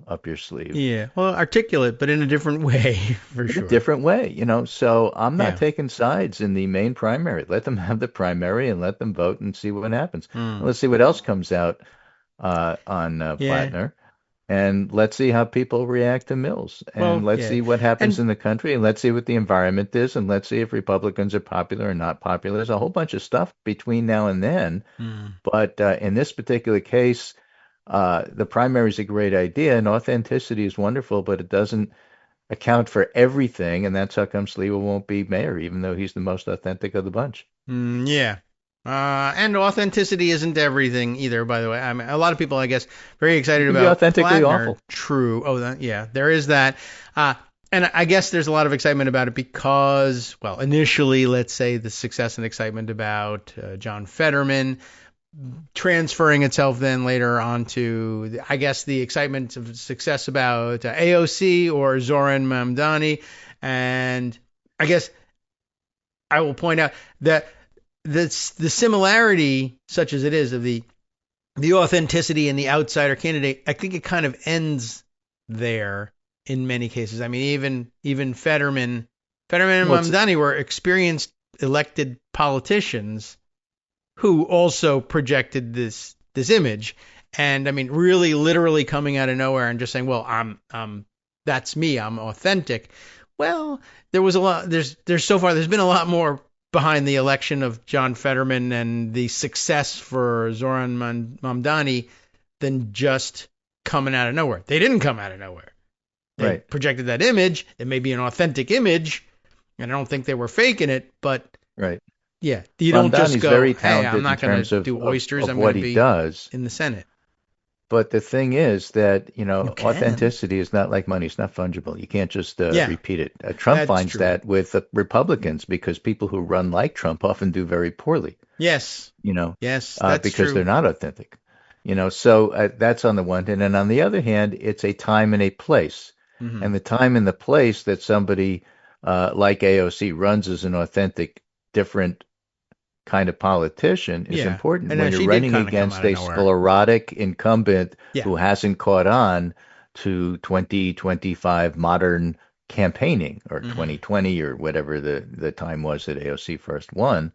up your sleeve. Yeah, well, articulate, but in a different way, for sure. A different way, So I'm not taking sides in the main primary. Let them have the primary and let them vote and see what happens. Let's see what else comes out on Plattner. And let's see how people react to Mills. And let's see what happens in the country. And let's see what the environment is. And let's see if Republicans are popular or not popular. There's a whole bunch of stuff between now and then. But in this particular case, the primary is a great idea, and authenticity is wonderful, but it doesn't account for everything, and that's how come Sliwa won't be mayor, even though he's the most authentic of the bunch. Yeah. And authenticity isn't everything either, by the way. I mean, a lot of people, I guess, very excited about authentically Plattner. Awful. True. Oh, there is that. And I guess there's a lot of excitement about it because, well, initially, let's say the success and excitement about John Fetterman transferring itself then later onto, I guess, the excitement of success about AOC or Zoran Mamdani. And I guess I will point out that the similarity, such as it is, of the authenticity and the outsider candidate, I think it kind of ends there in many cases. I mean, even Fetterman and Mamdani were experienced elected politicians who also projected this image. And I mean, really literally coming out of nowhere and just saying, well, that's me, I'm authentic. Well, there's been a lot more behind the election of John Fetterman and the success for Zoran Mamdani than just coming out of nowhere. They didn't come out of nowhere. They projected that image. It may be an authentic image, and I don't think they were faking it, but yeah, you don't just go, hey, I'm not going to do oysters. I'm going to be in the Senate. But the thing is that, authenticity is not like money. It's not fungible. You can't just repeat it. Trump finds that with Republicans because people who run like Trump often do very poorly. Yes. Yes, that's because true. They're not authentic. So that's on the one hand. And on the other hand, it's a time and a place. Mm-hmm. And the time and the place that somebody like AOC runs as an authentic, different kind of politician is important. And when you're running against a sclerotic incumbent who hasn't caught on to 2025 modern campaigning or 2020 or whatever the time was that AOC first won,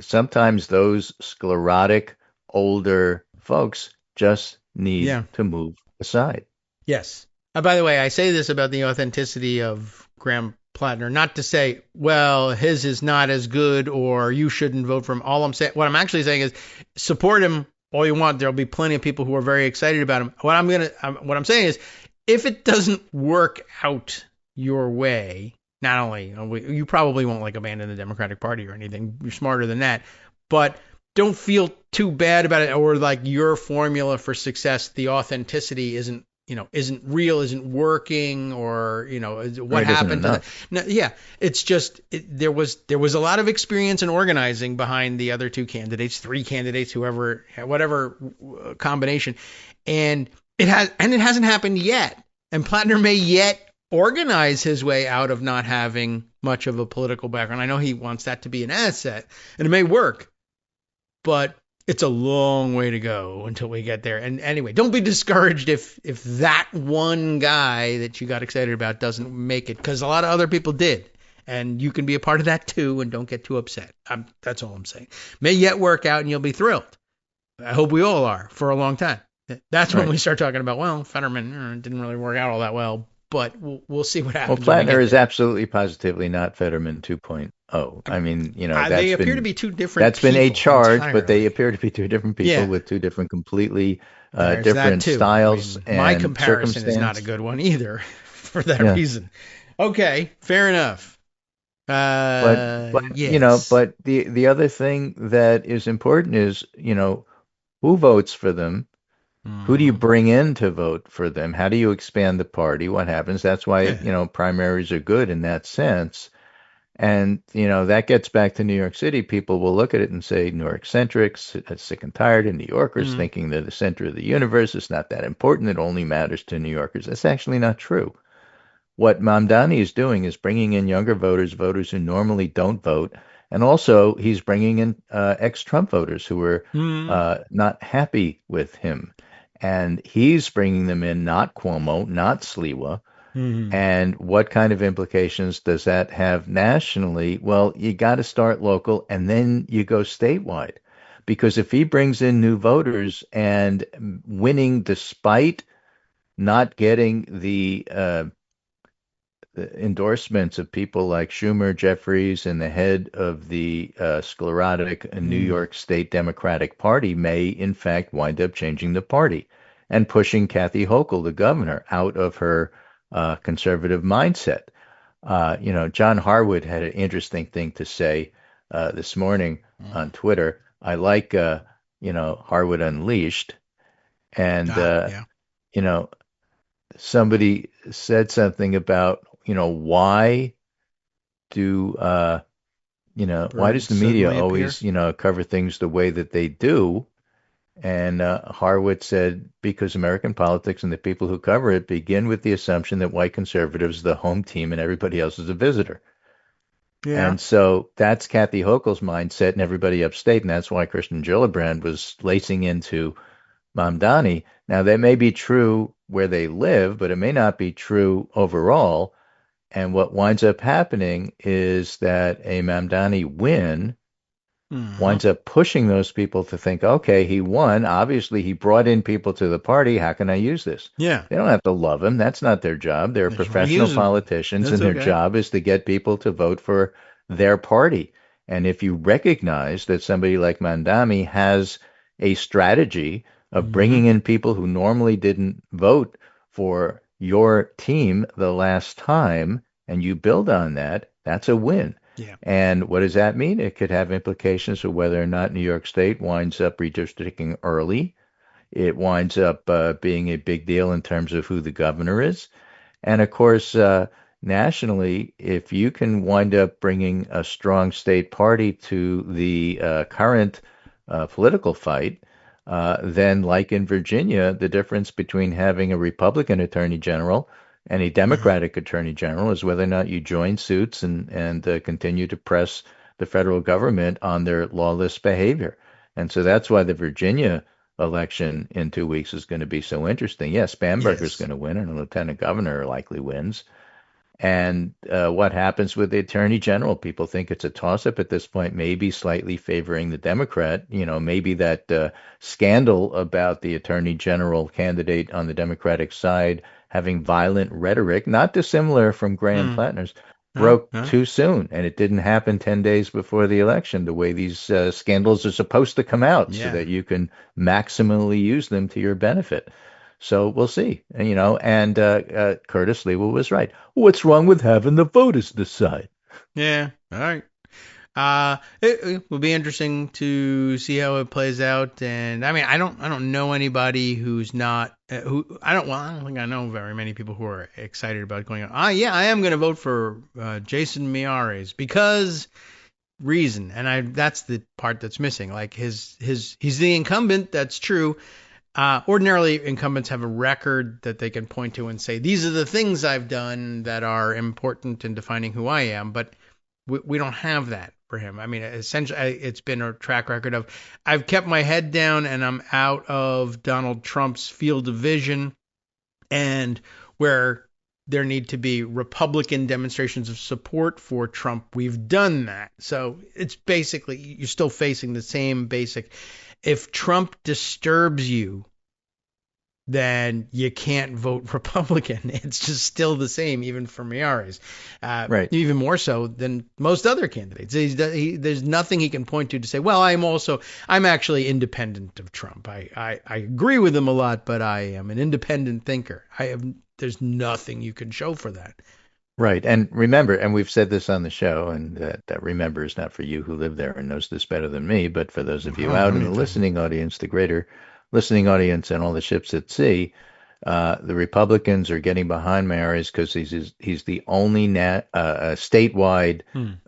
sometimes those sclerotic older folks just need to move aside. Yes. By the way, I say this about the authenticity of Graham Plattner, not to say, well, his is not as good or you shouldn't vote for him. What I'm actually saying is support him all you want. There'll be plenty of people who are very excited about him. What I'm saying is if it doesn't work out your way, not only you probably won't abandon the Democratic Party or anything. You're smarter than that, but don't feel too bad about it or like your formula for success, the authenticity isn't real, isn't working, or what happened to that. No, it's just there was a lot of experience and organizing behind the other two candidates, three candidates, whatever combination, and it hasn't happened yet. And Plattner may yet organize his way out of not having much of a political background. I know he wants that to be an asset, and it may work, but it's a long way to go until we get there. And anyway, don't be discouraged if that one guy that you got excited about doesn't make it, because a lot of other people did. And you can be a part of that too, and don't get too upset. That's all I'm saying. May yet work out and you'll be thrilled. I hope we all are for a long time. That's when we start talking about, well, Fetterman didn't really work out all that well, but we'll see what happens. Well, Plattner is absolutely positively not Fetterman 2.0. I mean, they appear to be two different. That's been a charge, entirely. But they appear to be two different people with two different, completely different styles. I mean, my comparison is not a good one either, for that reason. Okay, fair enough. But yes. But the other thing that is important is, who votes for them. Who do you bring in to vote for them? How do you expand the party? What happens? That's why, primaries are good in that sense. And, that gets back to New York City. People will look at it and say, New York centrics, sick and tired of New Yorkers thinking they're the center of the universe. It's not that important. It only matters to New Yorkers. That's actually not true. What Mamdani is doing is bringing in younger voters who normally don't vote. And also he's bringing in ex-Trump voters who are not happy with him. And he's bringing them in, not Cuomo, not Sliwa. And what kind of implications does that have nationally? Well, you got to start local and then you go statewide. Because if he brings in new voters and winning despite not getting the endorsements of people like Schumer, Jeffries, and the head of the sclerotic New York State Democratic Party may, in fact, wind up changing the party and pushing Kathy Hochul, the governor, out of her conservative mindset. John Harwood had an interesting thing to say this morning on Twitter. I like, Harwood Unleashed. And, somebody said something about, why does the media always, cover things the way that they do? And Harwood said, because American politics and the people who cover it begin with the assumption that white conservatives are the home team and everybody else is a visitor. Yeah. And so that's Kathy Hochul's mindset and everybody upstate, and that's why Christian Gillibrand was lacing into Mamdani. Now, that may be true where they live, but it may not be true overall. And what winds up happening is that a Mamdani win winds up pushing those people to think, okay, he won. Obviously, he brought in people to the party. How can I use this? Yeah. They don't have to love him. That's not their job. They're professional politicians, and their job is to get people to vote for their party. And if you recognize that somebody like Mamdani has a strategy of bringing in people who normally didn't vote for your team the last time, and you build on that, that's a win. Yeah. And what does that mean? It could have implications for whether or not New York State winds up redistricting early. It winds up being a big deal in terms of who the governor is. And of course, nationally, if you can wind up bringing a strong state party to the current political fight, then like in Virginia, the difference between having a Republican attorney general and a Democratic attorney general is whether or not you join suits and continue to press the federal government on their lawless behavior. And so that's why the Virginia election in 2 weeks is going to be so interesting. Yes, Bamberger's going to win, and a lieutenant governor likely wins. And what happens with the attorney general? People think it's a toss-up at this point, maybe slightly favoring the Democrat. You know, maybe that scandal about the attorney general candidate on the Democratic side having violent rhetoric, not dissimilar from Graham Plattner's, broke too soon, and it didn't happen 10 days before the election, the way these scandals are supposed to come out, so that you can maximally use them to your benefit. So we'll see, and Curtis Lewa was right. What's wrong with having the voters decide? Yeah, all right. It will be interesting to see how it plays out. And I mean, I don't know anybody who's not I don't think I know very many people who are excited about going on. Yeah, I am going to vote for Jason Miyares because reason, and that's the part that's missing. Like he's the incumbent. That's true. Ordinarily, incumbents have a record that they can point to and say, these are the things I've done that are important in defining who I am. But we don't have that for him. I mean, essentially, it's been a track record of I've kept my head down and I'm out of Donald Trump's field of vision, and where there need to be Republican demonstrations of support for Trump, we've done that. So it's basically, you're still facing the same basic. If Trump disturbs you, then you can't vote Republican. It's just still the same, even for Miyares. Right. Even more so than most other candidates. There's nothing he can point to say, well, I'm actually independent of Trump. I agree with him a lot, but I am an independent thinker. There's nothing you can show for that. Right. And remember, and we've said this on the show, and that remember is not for you who live there and knows this better than me, but for those of you out in the listening audience, the greater listening audience and all the ships at sea, the Republicans are getting behind Miyares because he's the only statewide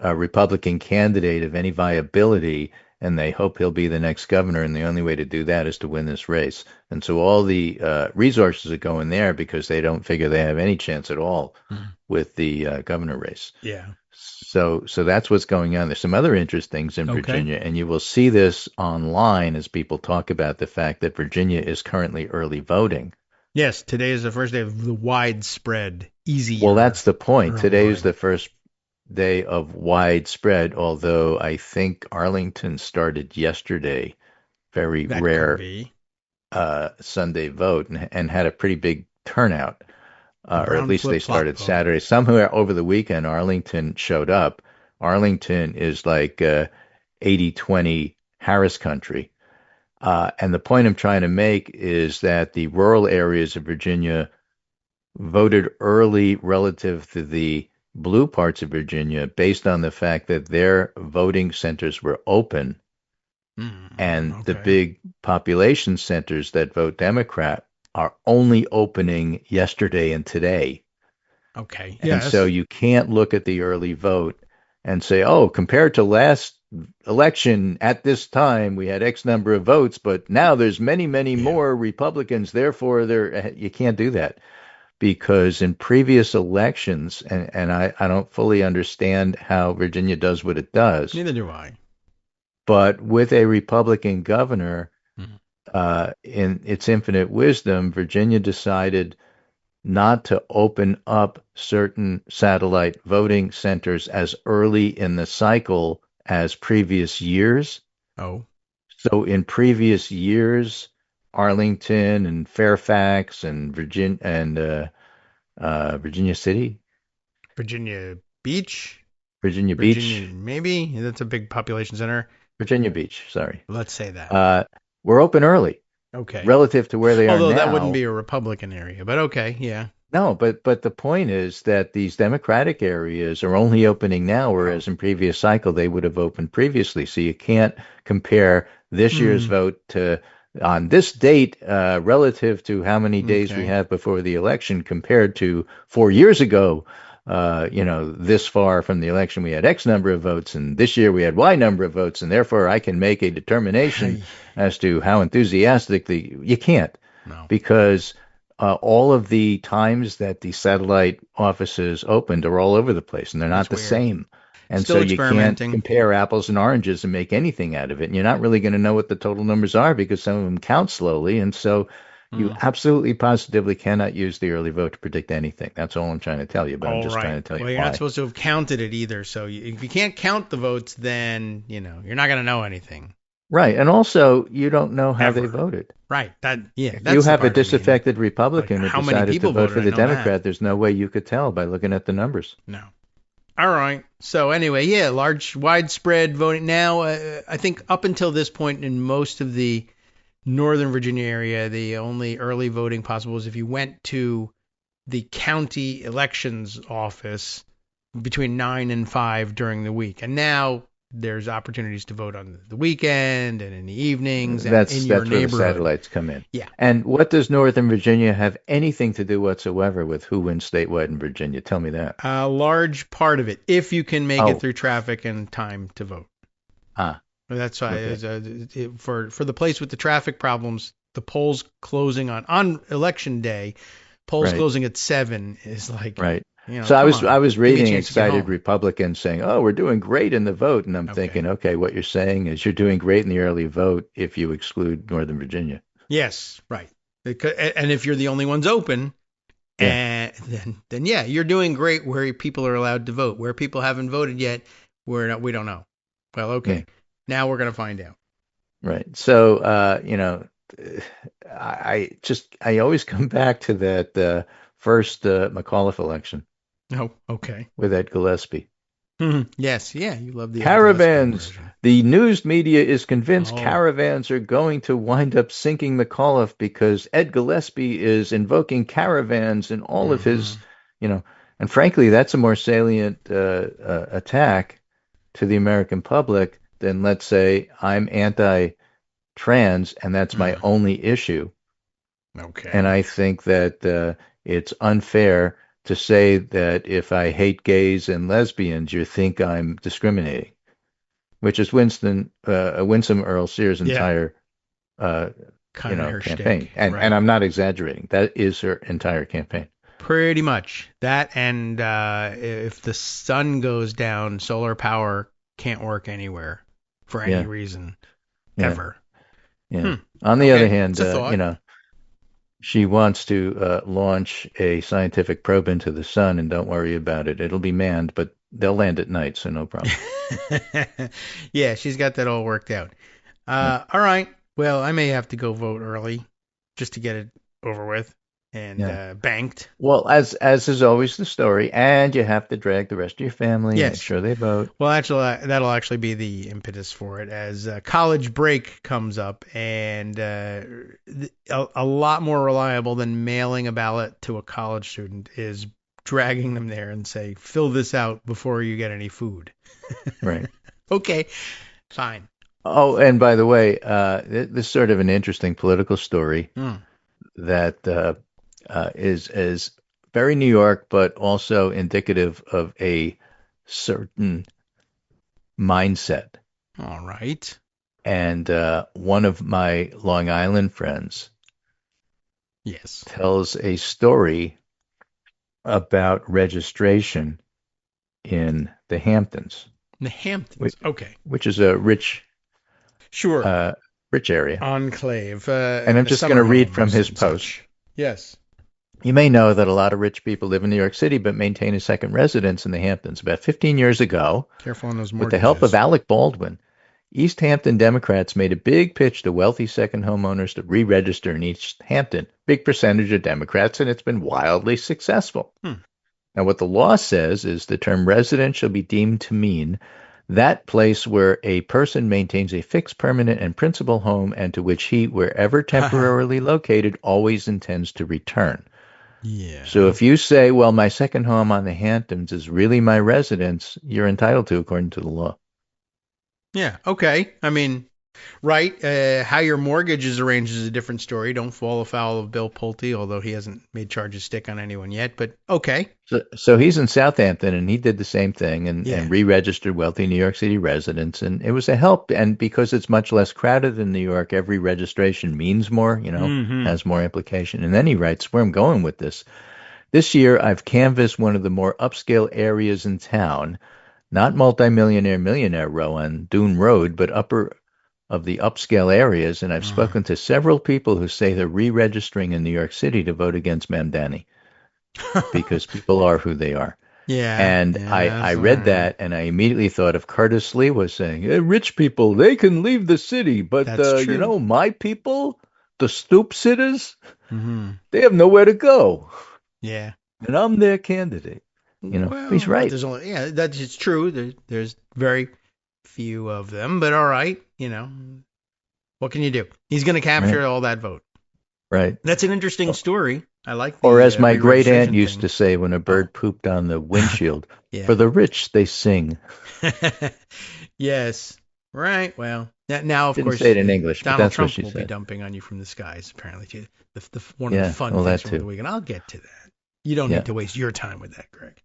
Republican candidate of any viability, and they hope he'll be the next governor, and the only way to do that is to win this race. And so all the resources are going there because they don't figure they have any chance at all with the governor race. Yeah. So that's what's going on. There's some other interesting things in Virginia, and you will see this online as people talk about the fact that Virginia is currently early voting. Yes, today is the first day of the widespread, easy. Well, that's the point. Today is the first day of widespread, although I think Arlington started yesterday, very rare Sunday vote, and had a pretty big turnout. Or at least they started Saturday. Somewhere over the weekend, Arlington showed up. Arlington is like 80-20 Harris country. And the point I'm trying to make is that the rural areas of Virginia voted early relative to the blue parts of Virginia based on the fact that their voting centers were open. And the big population centers that vote Democrat are only opening yesterday and today. Okay. And so you can't look at the early vote and say, oh, compared to last election at this time, we had X number of votes, but now there's many, many more Republicans. Therefore, you can't do that because in previous elections, and I don't fully understand how Virginia does what it does. Neither do I. But with a Republican governor, in its infinite wisdom, Virginia decided not to open up certain satellite voting centers as early in the cycle as previous years. Oh. So in previous years, Arlington and Fairfax and Virginia City, Virginia Beach, Beach, maybe that's a big population center. Virginia Beach, sorry. Let's say that. We're open early. Okay. Relative to where they are now. Although that wouldn't be a Republican area, but okay, yeah. No, but the point is that these Democratic areas are only opening now, whereas in previous cycle they would have opened previously. So you can't compare this year's vote to on this date relative to how many days we have before the election compared to 4 years ago. This far from the election, we had X number of votes, and this year we had Y number of votes, and therefore I can make a determination as to how enthusiastically you can't, because all of the times that the satellite offices opened are all over the place, and they're not the same. And Still so you can't compare apples and oranges and make anything out of it. And you're not really going to know what the total numbers are because some of them count slowly, and so you absolutely positively cannot use the early vote to predict anything. That's all I'm trying to tell you, but I'm just trying to tell you why. Well, you're not supposed to have counted it either, so if you can't count the votes, then, you're not going to know anything. Right, and also, you don't know how they voted. Right, if you have a disaffected Republican who decided to vote for the Democrat, there's no way you could tell by looking at the numbers. No. All right. So anyway, widespread voting. Now, I think up until this point in most of the Northern Virginia area, the only early voting possible is if you went to the county elections office between 9 and 5 during the week. And now there's opportunities to vote on the weekend and in the evenings and in your neighborhood. That's where the satellites come in. Yeah. And what does Northern Virginia have anything to do whatsoever with who wins statewide in Virginia? Tell me that. A large part of it, if you can make it through traffic and time to vote. That's why for the place with the traffic problems, the polls closing on election day, closing at 7 is like right. So I was reading excited Republicans saying, "Oh, we're doing great in the vote," and I'm thinking, okay, what you're saying is you're doing great in the early vote if you exclude Northern Virginia. Yes, right. And if you're the only ones open, then you're doing great where people are allowed to vote. Where people haven't voted yet, we don't know. Well, okay. Yeah. Now we're going to find out. Right. So, I always come back to that first McAuliffe election. Oh, okay. With Ed Gillespie. Yes, you love the caravans. The news media is convinced caravans are going to wind up sinking McAuliffe because Ed Gillespie is invoking caravans in all of his, and frankly, that's a more salient attack to the American public than, let's say, I'm anti-trans and that's my only issue. Okay. And I think that it's unfair to say that if I hate gays and lesbians, you think I'm discriminating, which is Winsome Earl Sears' entire campaign. And I'm not exaggerating. That is her entire campaign. Pretty much. That and if the sun goes down, solar power can't work anywhere for any reason ever. Yeah. On the other hand, she wants to launch a scientific probe into the sun, and don't worry about it. It'll be manned, but they'll land at night, so no problem. Yeah, she's got that all worked out. All right. Well, I may have to go vote early just to get it over with and banked. Well, as is always the story, and you have to drag the rest of your family. Yes. Make sure they vote. Well, actually, that'll actually be the impetus for it as college break comes up, and a lot more reliable than mailing a ballot to a college student is dragging them there and say, fill this out before you get any food. Right. Okay, fine. Oh, and by the way, this is sort of an interesting political story that is very New York, but also indicative of a certain mindset. All right. And one of my Long Island friends tells a story about registration in the Hamptons. The Hamptons, okay. Which is a rich area. Enclave. And I'm just going to read from his post. Yes. You may know that a lot of rich people live in New York City but maintain a second residence in the Hamptons. About 15 years ago, careful on those mortgages. With the help of Alec Baldwin, East Hampton Democrats made a big pitch to wealthy second homeowners to re-register in East Hampton. Big percentage of Democrats, and it's been wildly successful. Now, what the law says is the term resident shall be deemed to mean that place where a person maintains a fixed, permanent, and principal home and to which he, wherever temporarily located, always intends to return. Yeah. So if you say, well, my second home on the Hamptons is really my residence, you're entitled to according to the law. Yeah, okay. I mean, right. How your mortgage is arranged is a different story. Don't fall afoul of Bill Pulte, although he hasn't made charges stick on anyone yet, but okay. So he's in Southampton, and he did the same thing and re-registered wealthy New York City residents, and it was a help. And because it's much less crowded than New York, every registration means more, has more implication. And then he writes, where I'm going with this. This year, I've canvassed one of the more upscale areas in town, not multimillionaire row on Dune Road, but upper of the upscale areas, and I've spoken to several people who say they're re-registering in New York City to vote against Mamdani because people are who they are. Yeah. And I read that, and I immediately thought of Curtis Lee was saying, hey, rich people, they can leave the city, but, my people, the stoop sitters, they have nowhere to go. Yeah. And I'm their candidate. He's right. That's true. There's very few of them, but all right. What can you do? He's going to capture all that vote. Right. That's an interesting story. I like. Or as my great aunt used to say when a bird pooped on the windshield, for the rich they sing. Yes. Right. Well, now of course say it in English. Donald Trump what she will said. be dumping on you from the skies. Apparently, one of the fun things from the weekend. I'll get to that. You don't need to waste your time with that, Greg.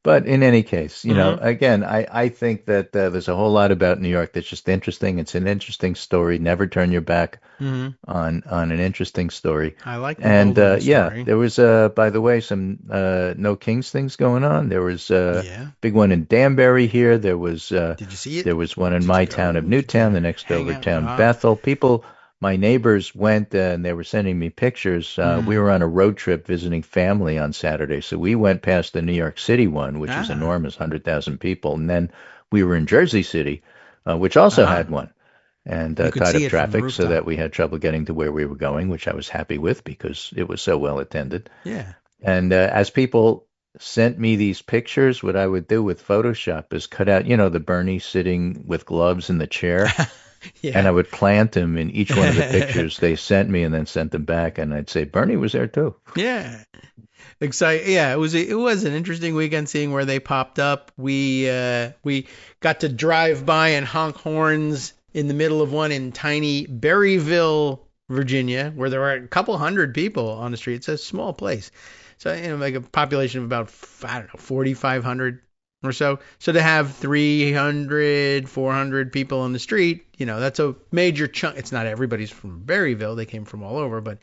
But in any case, again, I think that there's a whole lot about New York that's just interesting. It's an interesting story. Never turn your back on an interesting story. I like that. And story. There was, by the way, some No Kings things going on. There was a big one in Danbury here. There was. Did you see it? There was one in my town of Newtown, the next over town, Bethel. My neighbors went and they were sending me pictures. We were on a road trip visiting family on Saturday. So we went past the New York City one, which is enormous, 100,000 people. And then we were in Jersey City, which also had one. And tied up traffic so that we had trouble getting to where we were going, which I was happy with because it was so well attended. Yeah. And as people sent me these pictures, what I would do with Photoshop is cut out, the Bernie sitting with gloves in the chair. Yeah. And I would plant them in each one of the pictures they sent me and then sent them back. And I'd say, Bernie was there too. Yeah. Exciting. Yeah, it was an interesting weekend seeing where they popped up. We got to drive by and honk horns in the middle of one in tiny Berryville, Virginia, where there were a couple hundred people on the street. It's a small place. So, like a population of about, 4,500 or so. So to have 300, 400 people on the street, that's a major chunk. It's not everybody's from Berryville. They came from all over, but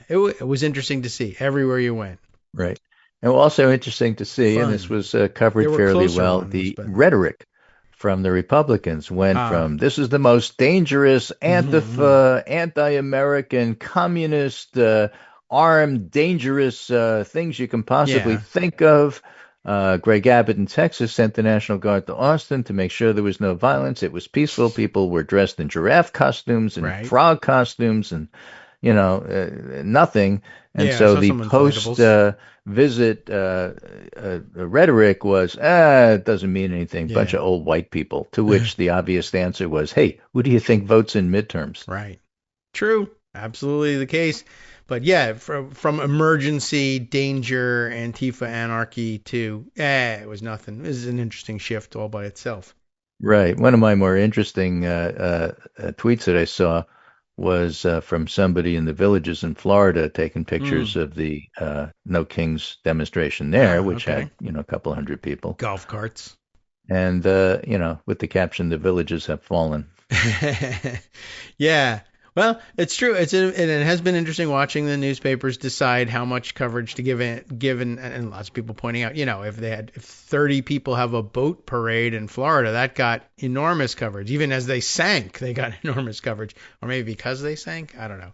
it was interesting to see everywhere you went. Right. And also interesting to see, and this was covered fairly well, the rhetoric from the Republicans went from this is the most dangerous Antifa, anti-American, communist, armed, dangerous things you can possibly think of. Greg Abbott in Texas sent the National Guard to Austin to make sure there was no violence. It was peaceful. People were dressed in giraffe costumes and frog costumes and, nothing. And so the post-visit rhetoric was, it doesn't mean anything. Bunch of old white people, to which the obvious answer was, hey, who do you think votes in midterms? Right. True. Absolutely the case. But yeah, from emergency, danger, Antifa, anarchy to, it was nothing. This is an interesting shift all by itself. Right. One of my more interesting tweets that I saw was from somebody in the Villages in Florida taking pictures of the No Kings demonstration there, which had, a couple hundred people. Golf carts. And, with the caption, the villages have fallen. Yeah. Well, it's true. And it has been interesting watching the newspapers decide how much coverage to give, and lots of people pointing out, if 30 people have a boat parade in Florida, that got enormous coverage. Even as they sank, they got enormous coverage. Or maybe because they sank, I don't know.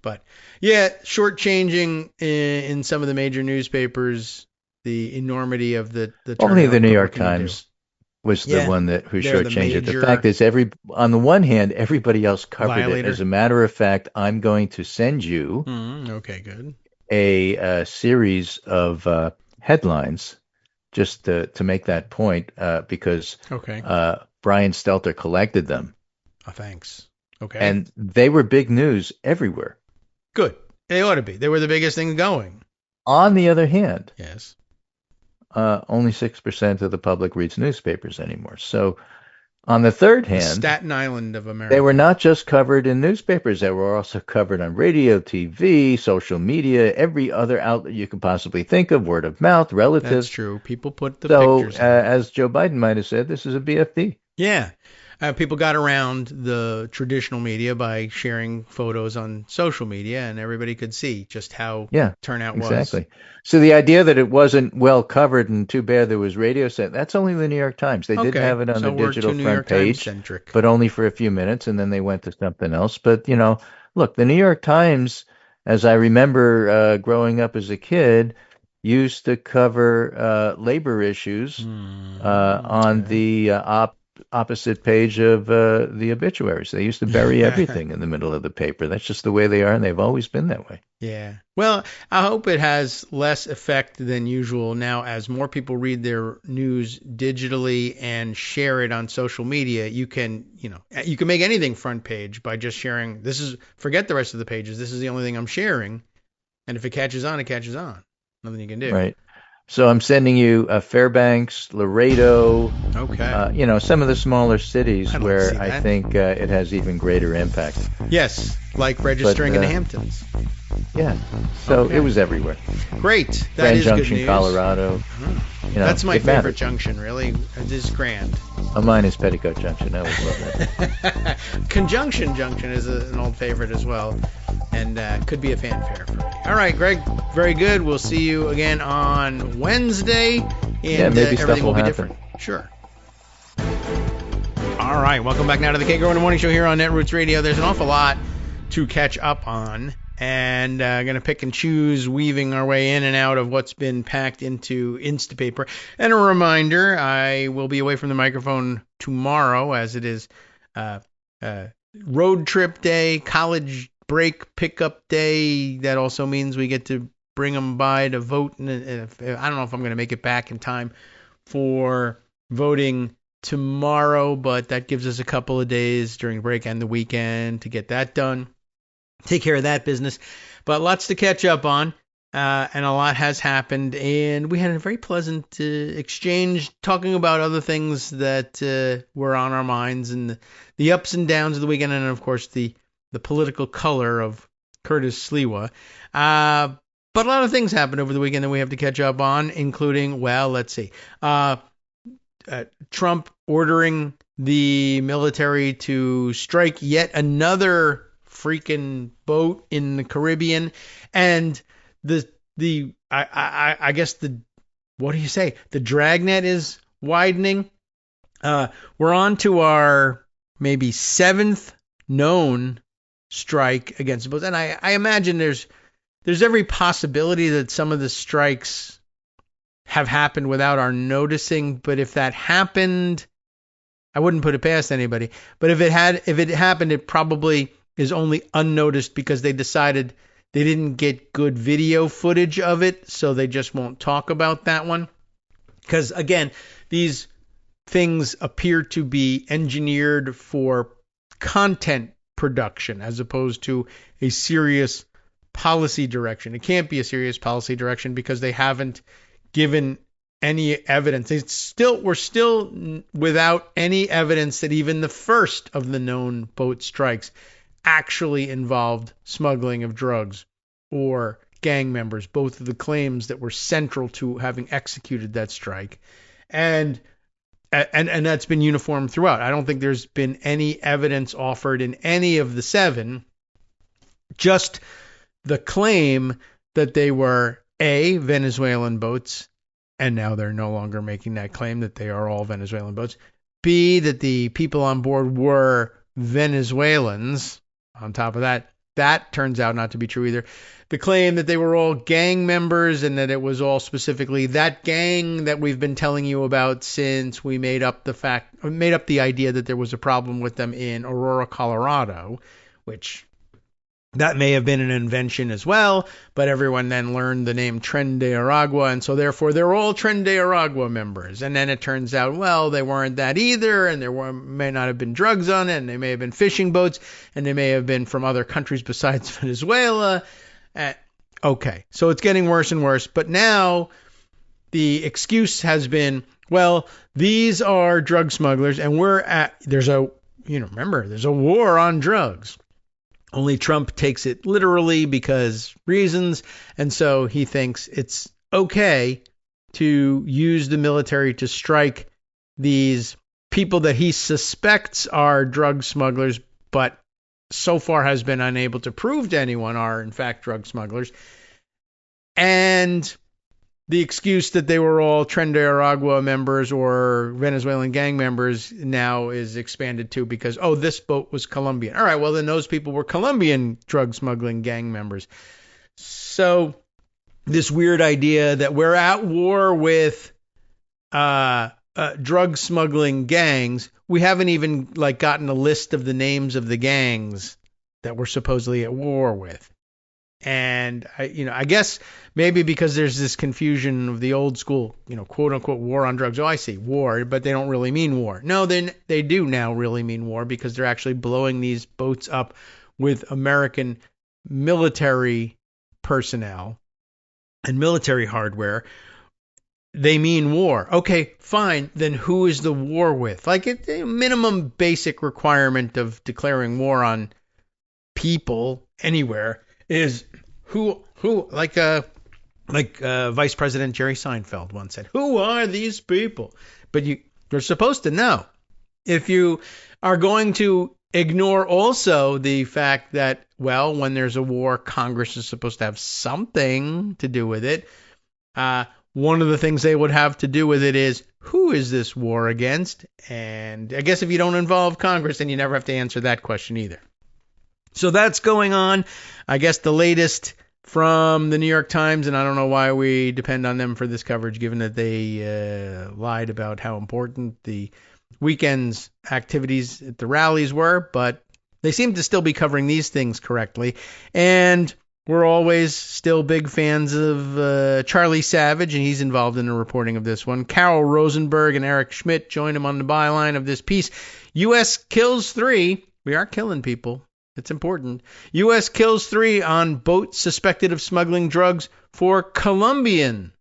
But yeah, shortchanging in some of the major newspapers the enormity of the only the New York Times was the one who shortchanged it. The fact is, on the one hand, everybody else covered it. As a matter of fact, I'm going to send you a series of headlines just to make that point, because Brian Stelter collected them. Oh, thanks. Okay. And they were big news everywhere. Good. They ought to be. They were the biggest thing going. On the other hand, yes. Only 6% of the public reads newspapers anymore. So, on the third hand, Staten Island of America. They were not just covered in newspapers. They were also covered on radio, TV, social media, every other outlet you could possibly think of, word of mouth, relatives. That's true. People put the pictures. So, as Joe Biden might have said, this is a BFD. Yeah. People got around the traditional media by sharing photos on social media, and everybody could see just how turnout was. Exactly. So the idea that it wasn't well covered and too bad there was radio set, that's only the New York Times. They did have it on the digital front page, but only for a few minutes, and then they went to something else. But, look, the New York Times, as I remember growing up as a kid, used to cover labor issues on the opposite page of the obituaries. They used to bury everything in the middle of the paper. That's just the way they are, and they've always been that way. Yeah. Well, I hope it has less effect than usual now as more people read their news digitally and share it on social media. You can make anything front page by just sharing. Forget the rest of the pages. This is the only thing I'm sharing. And if it catches on, it catches on. Nothing you can do. Right. So I'm sending you Fairbanks, Laredo, some of the smaller cities where I think it has even greater impact. Yes, like registering in the Hamptons. Yeah, so it was everywhere. Great, that Grand is Junction, good news. Colorado. That's my favorite junction, really. It is Grand. Mine is Petticoat Junction. I always love that. Conjunction Junction is an old favorite as well, and could be a fanfare for me. All right, Greg, very good. We'll see you again on Wednesday, and maybe everything will be happen. Different. Sure. All right, welcome back now to the Kagro in the Morning Show here on Netroots Radio. There's an awful lot to catch up on, and going to pick and choose, weaving our way in and out of what's been packed into Instapaper. And a reminder, I will be away from the microphone tomorrow, as it is road trip day, college break pickup day. That also means we get to bring them by to vote. And I don't know if I'm going to make it back in time for voting tomorrow, but that gives us a couple of days during break and the weekend to get that done. Take care of that business. But lots to catch up on, and a lot has happened. And we had a very pleasant exchange talking about other things that were on our minds, and the ups and downs of the weekend, and, of course, the political color of Curtis Sliwa. But a lot of things happened over the weekend that we have to catch up on, including, let's see, Trump ordering the military to strike yet another freaking boat in the Caribbean, and I guess what do you say? The dragnet is widening. We're on to our maybe 7th known strike against boats, and I imagine there's every possibility that some of the strikes have happened without our noticing. But if that happened, I wouldn't put it past anybody. But if it happened, it probably is only unnoticed because they decided they didn't get good video footage of it, so they just won't talk about that one. Because, again, these things appear to be engineered for content production as opposed to a serious policy direction. It can't be a serious policy direction because they haven't given any evidence. We're still without any evidence that even the first of the known boat strikes actually involved smuggling of drugs or gang members, both of the claims that were central to having executed that strike. And that's been uniform throughout. I don't think there's been any evidence offered in any of the 7 just the claim that they were A, Venezuelan boats, and now they're no longer making that claim that they are all Venezuelan boats. B, that the people on board were Venezuelans. On top of that, that turns out not to be true either. The claim that they were all gang members and that it was all specifically that gang that we've been telling you about since we made up the idea that there was a problem with them in Aurora, Colorado, which that may have been an invention as well, but everyone then learned the name Tren de Aragua, and so therefore they're all Tren de Aragua members. And then it turns out, well, they weren't that either, and may not have been drugs on it, and they may have been fishing boats, and they may have been from other countries besides Venezuela. Okay, so it's getting worse and worse, but now the excuse has been, well, these are drug smugglers, and there's a war on drugs. Only Trump takes it literally because reasons, and so he thinks it's okay to use the military to strike these people that he suspects are drug smugglers, but so far has been unable to prove to anyone are in fact drug smugglers. And the excuse that they were all Tren de Aragua members or Venezuelan gang members now is expanded to because, this boat was Colombian. All right, well, then those people were Colombian drug smuggling gang members. So this weird idea that we're at war with drug smuggling gangs, we haven't even gotten a list of the names of the gangs that we're supposedly at war with. And I guess maybe because there's this confusion of the old school, quote unquote war on drugs. Oh, I see, war, but they don't really mean war. No, they do now really mean war because they're actually blowing these boats up with American military personnel and military hardware. They mean war. Okay, fine. Then who is the war with? A minimum basic requirement of declaring war on people anywhere is who like Vice President Jerry Seinfeld once said, who are these people? But you're supposed to know. If you are going to ignore also the fact that, well, when there's a war, Congress is supposed to have something to do with it. One of the things they would have to do with it is, who is this war against? And I guess if you don't involve Congress, then you never have to answer that question either. So that's going on. I guess the latest from the New York Times, and I don't know why we depend on them for this coverage, given that they lied about how important the weekend's activities at the rallies were, but they seem to still be covering these things correctly. And we're always still big fans of Charlie Savage, and he's involved in the reporting of this one. Carol Rosenberg and Eric Schmidt join him on the byline of this piece. U.S. kills 3. We are killing people. It's important. U.S. kills 3 on boat suspected of smuggling drugs for Colombian.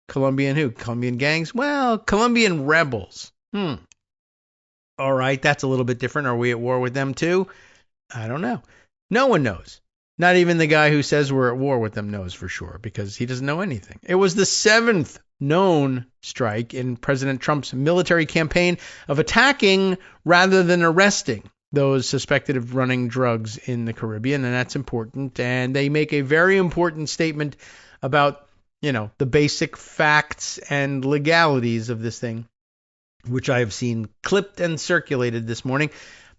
Colombian who? Colombian gangs? Well, Colombian rebels. All right, that's a little bit different. Are we at war with them too? I don't know. No one knows. Not even the guy who says we're at war with them knows for sure because he doesn't know anything. It was the 7th known strike in President Trump's military campaign of attacking rather than arresting those suspected of running drugs in the Caribbean, and that's important. And they make a very important statement about, the basic facts and legalities of this thing, which I have seen clipped and circulated this morning.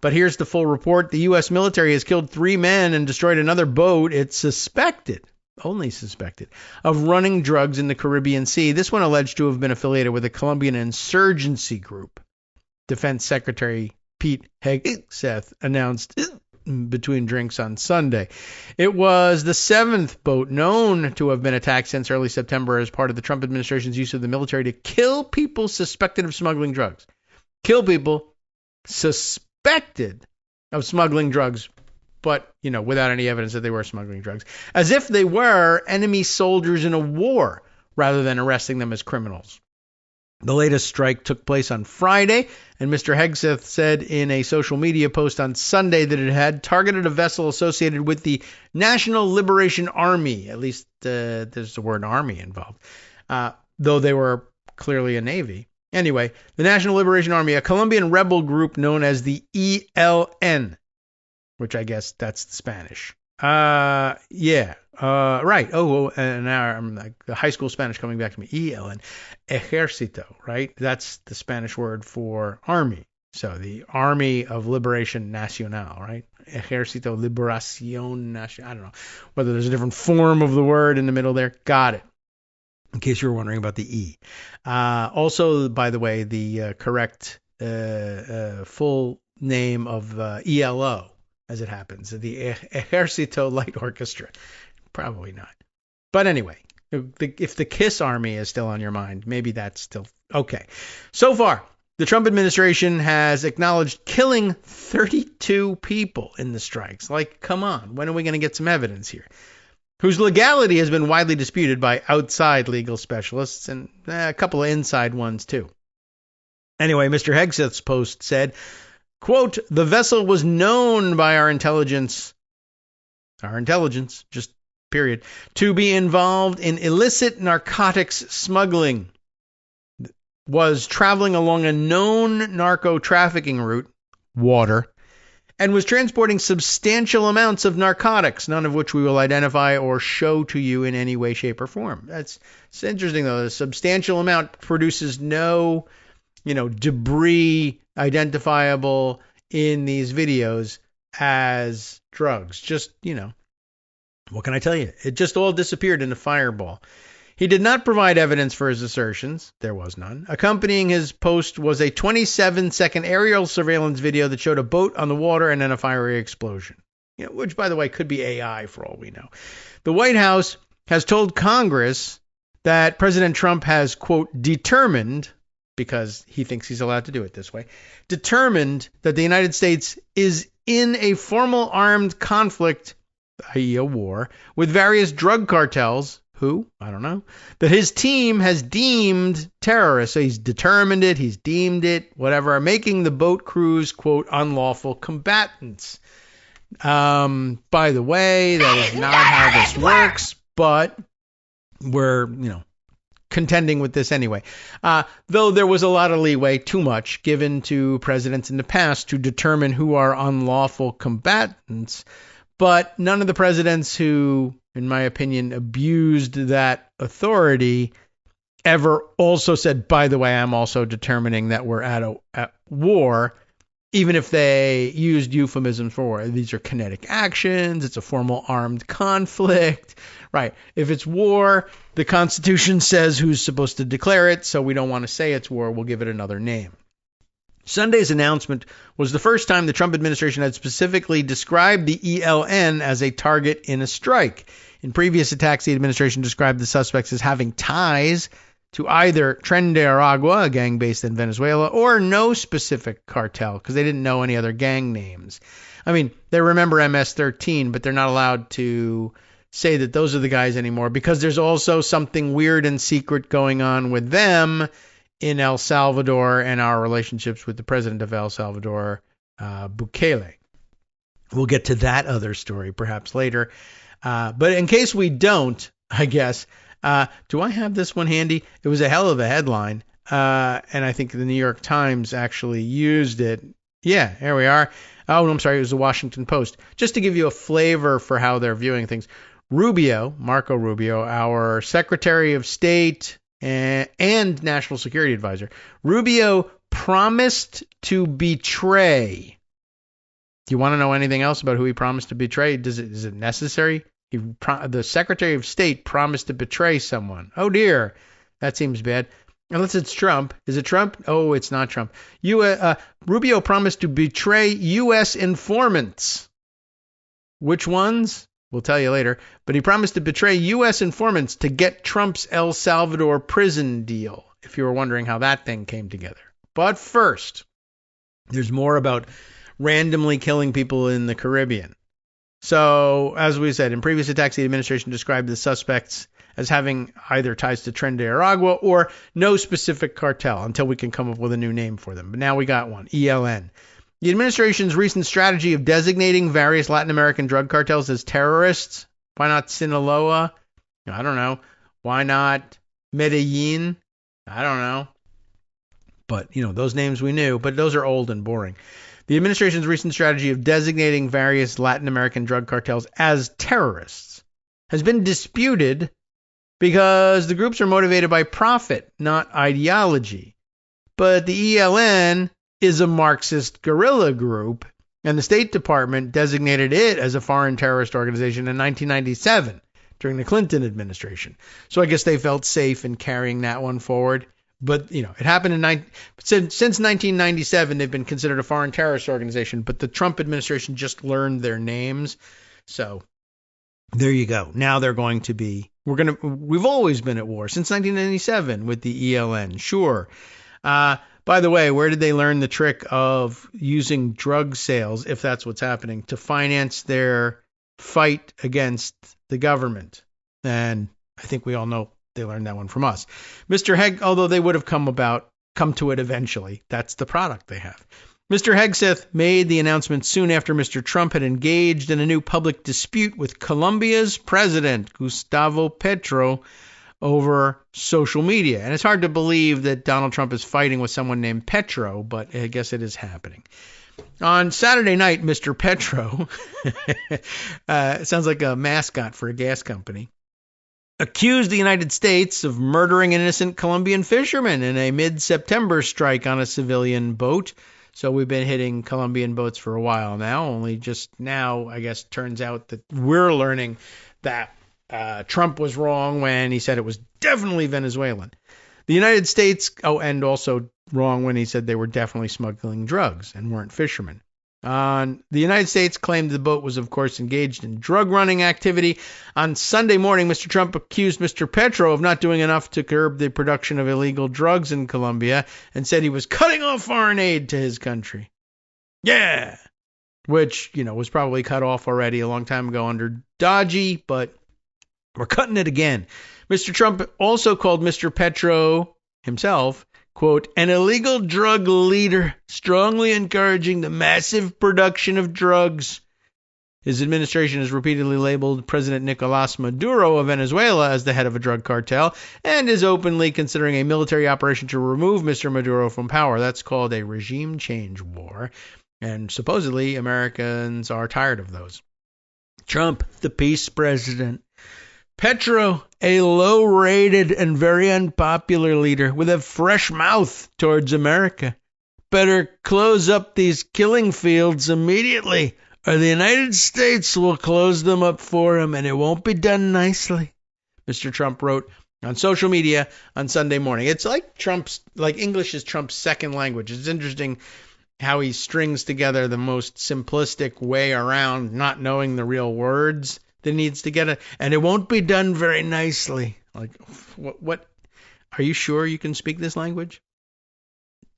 But here's the full report. The U.S. military has killed 3 men and destroyed another boat. It's only suspected, of running drugs in the Caribbean Sea. This one alleged to have been affiliated with a Colombian insurgency group. Defense Secretary Pete Hegseth announced between drinks on Sunday. It was the 7th boat known to have been attacked since early September as part of the Trump administration's use of the military to kill people suspected of smuggling drugs. Kill people suspected of smuggling drugs, but, without any evidence that they were smuggling drugs, as if they were enemy soldiers in a war rather than arresting them as criminals. The latest strike took place on Friday, and Mr. Hegseth said in a social media post on Sunday that it had targeted a vessel associated with the National Liberation Army. At least there's the word army involved, though they were clearly a navy. Anyway, the National Liberation Army, a Colombian rebel group known as the ELN, which I guess that's the Spanish Yeah. Right. Oh, and now I'm like the high school Spanish coming back to me. ELN. Ejército, right? That's the Spanish word for army. So the Army of Liberation Nacional, right? Ejército Liberación Nacional. I don't know whether there's a different form of the word in the middle there. Got it. In case you were wondering about the E. Also, by the way, the correct full name of ELO, as it happens, the Ejército Light Orchestra. Probably not. But anyway, if the KISS Army is still on your mind, maybe that's still okay. So far, the Trump administration has acknowledged killing 32 people in the strikes. Like, come on, when are we going to get some evidence here? Whose legality has been widely disputed by outside legal specialists and a couple of inside ones, too. Anyway, Mr. Hegseth's post said, quote, the vessel was known by our intelligence, just period, to be involved in illicit narcotics smuggling, was traveling along a known narco-trafficking route, water, and was transporting substantial amounts of narcotics, none of which we will identify or show to you in any way, shape, or form. It's interesting, though. A substantial amount produces no, debris identifiable in these videos as drugs. Just, what can I tell you? It just all disappeared in a fireball. He did not provide evidence for his assertions. There was none. Accompanying his post was a 27-second aerial surveillance video that showed a boat on the water and then a fiery explosion, which, by the way, could be AI for all we know. The White House has told Congress that President Trump has, quote, determined, because he thinks he's allowed to do it this way, determined that the United States is in a formal armed conflict, i.e. a war, with various drug cartels, who, I don't know, that his team has deemed terrorists. So he's determined it, he's deemed it, whatever, making the boat crews, quote, unlawful combatants. By the way, that is not how this works, but we're, contending with this anyway. Though there was a lot of leeway, too much, given to presidents in the past to determine who are unlawful combatants, but none of the presidents who, in my opinion, abused that authority ever also said, by the way, I'm also determining that we're at war, even if they used euphemisms for war. These are kinetic actions. It's a formal armed conflict, right? If it's war, the Constitution says who's supposed to declare it, so we don't want to say it's war. We'll give it another name. Sunday's announcement was the first time the Trump administration had specifically described the ELN as a target in a strike. In previous attacks, the administration described the suspects as having ties to either Tren de Aragua, a gang based in Venezuela, or no specific cartel, because they didn't know any other gang names. I mean, they remember MS-13, but they're not allowed to say that those are the guys anymore, because there's also something weird and secret going on with them in El Salvador and our relationships with the president of El Salvador, Bukele. We'll get to that other story perhaps later. But in case we don't, I guess, do I have this one handy? It was a hell of a headline, and I think the New York Times actually used it. Yeah, here we are. Oh, I'm sorry, it was the Washington Post. Just to give you a flavor for how they're viewing things. Marco Rubio, our Secretary of State and National Security Advisor, Rubio promised to betray. Do you want to know anything else about who he promised to betray? Is it necessary? The Secretary of State promised to betray someone. Oh dear, that seems bad. Unless it's Trump. Is it Trump? Oh, it's not Trump. Rubio promised to betray U.S. informants. Which ones? We'll tell you later. But he promised to betray U.S. informants to get Trump's El Salvador prison deal, if you were wondering how that thing came together. But first, there's more about randomly killing people in the Caribbean. So, as we said, in previous attacks, the administration described the suspects as having either ties to Tren de Aragua or no specific cartel until we can come up with a new name for them. But now we got one, ELN. The administration's recent strategy of designating various Latin American drug cartels as terrorists, why not Sinaloa? I don't know. Why not Medellin? I don't know. But, those names we knew, but those are old and boring. The The administration's recent strategy of designating various Latin American drug cartels as terrorists has been disputed because the groups are motivated by profit, not ideology. But the ELN is a Marxist guerrilla group, and the State Department designated it as a foreign terrorist organization in 1997 during the Clinton administration. So I guess they felt safe in carrying that one forward. But, it happened since 1997, they've been considered a foreign terrorist organization, but the Trump administration just learned their names. So there you go. Now they're going to be, we've always been at war since 1997 with the ELN. Sure. By the way, where did they learn the trick of using drug sales, if that's what's happening, to finance their fight against the government? And I think we all know they learned that one from us. Mr. Heg, although they would have come to it eventually. That's the product they have. Mr. Hegseth made the announcement soon after Mr. Trump had engaged in a new public dispute with Colombia's president, Gustavo Petro, over social media. And it's hard to believe that Donald Trump is fighting with someone named Petro, but I guess it is happening. On Saturday night, Mr. Petro, it sounds like a mascot for a gas company, accused the United States of murdering an innocent Colombian fisherman in a mid-September strike on a civilian boat. So we've been hitting Colombian boats for a while now, only just now, I guess, turns out that we're learning that Trump was wrong when he said it was definitely Venezuelan. The United States, and also wrong when he said they were definitely smuggling drugs and weren't fishermen. The United States claimed the boat was, of course, engaged in drug-running activity. On Sunday morning, Mr. Trump accused Mr. Petro of not doing enough to curb the production of illegal drugs in Colombia and said he was cutting off foreign aid to his country. Yeah! Which, was probably cut off already a long time ago under Dodgy, but we're cutting it again. Mr. Trump also called Mr. Petro himself, quote, an illegal drug leader, strongly encouraging the massive production of drugs. His administration has repeatedly labeled President Nicolas Maduro of Venezuela as the head of a drug cartel and is openly considering a military operation to remove Mr. Maduro from power. That's called a regime change war. And supposedly Americans are tired of those. Trump, the peace president. Petro, a low-rated and very unpopular leader with a fresh mouth towards America. Better close up these killing fields immediately, or the United States will close them up for him, and it won't be done nicely, Mr. Trump wrote on social media on Sunday morning. It's like English is Trump's second language. It's interesting how he strings together the most simplistic way around not knowing the real words that needs to get it, and it won't be done very nicely. Like, what? Are you sure you can speak this language?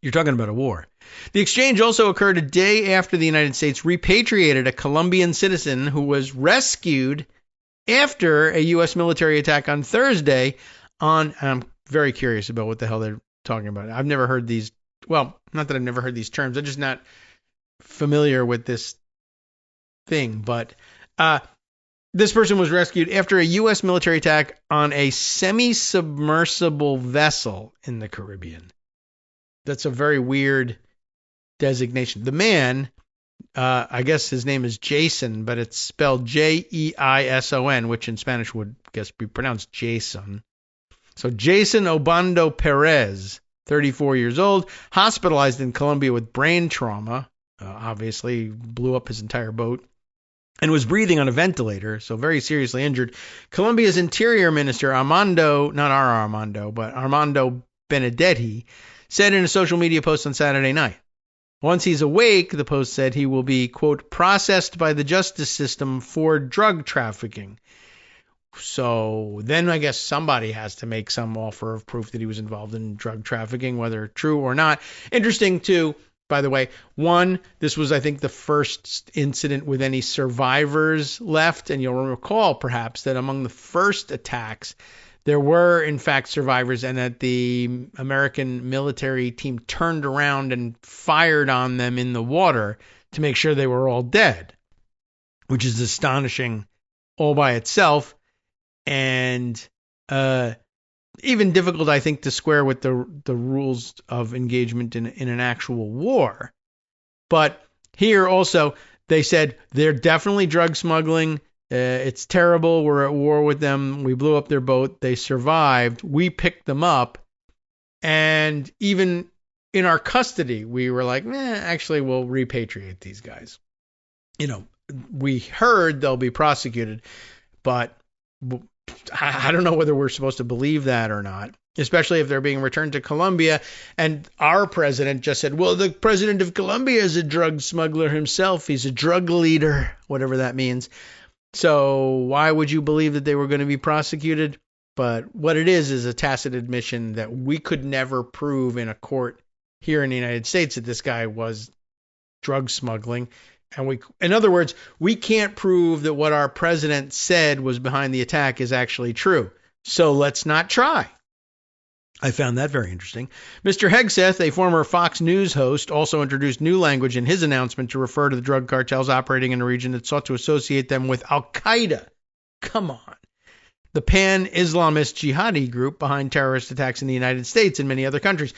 You're talking about a war. The exchange also occurred a day after the United States repatriated a Colombian citizen who was rescued after a U.S. military attack on Thursday and I'm very curious about what the hell they're talking about. I've never heard these, well, not that I've never heard these terms, I'm just not familiar with this thing, but this person was rescued after a U.S. military attack on a semi-submersible vessel in the Caribbean. That's a very weird designation. The man, I guess his name is Jason, but it's spelled Jeison, which in Spanish would, I guess, be pronounced Jason. So Jason Obando Perez, 34 years old, hospitalized in Colombia with brain trauma. Obviously, blew up his entire boat. And was breathing on a ventilator, so very seriously injured. Colombia's Interior Minister, Armando Benedetti, said in a social media post on Saturday night. Once he's awake, the post said he will be, quote, processed by the justice system for drug trafficking. So then I guess somebody has to make some offer of proof that he was involved in drug trafficking, whether true or not. Interesting, too. By the way, this was, I think, the first incident with any survivors left. And you'll recall, perhaps, that among the first attacks, there were, in fact, survivors, and that the American military team turned around and fired on them in the water to make sure they were all dead, which is astonishing all by itself. And even difficult, I think, to square with the rules of engagement in an actual war. But Here also, they said they're definitely drug smuggling. It's terrible. We're at war with them. We blew up their boat. They survived. We picked them up. And even in our custody, we were like, actually, we'll repatriate these guys. We heard they'll be prosecuted, but I don't know whether we're supposed to believe that or not, especially if they're being returned to Colombia. And our president just said, well, the president of Colombia is a drug smuggler himself. He's a drug leader, whatever that means. So why would you believe that they were going to be prosecuted? But what it is a tacit admission that we could never prove in a court here in the United States that this guy was drug smuggling. And in other words, we can't prove that what our president said was behind the attack is actually true. So let's not try. I found that very interesting. Mr. Hegseth, a former Fox News host, also introduced new language in his announcement to refer to the drug cartels operating in a region that sought to associate them with Al-Qaeda. Come on. The pan-Islamist jihadi group behind terrorist attacks in the United States and many other countries.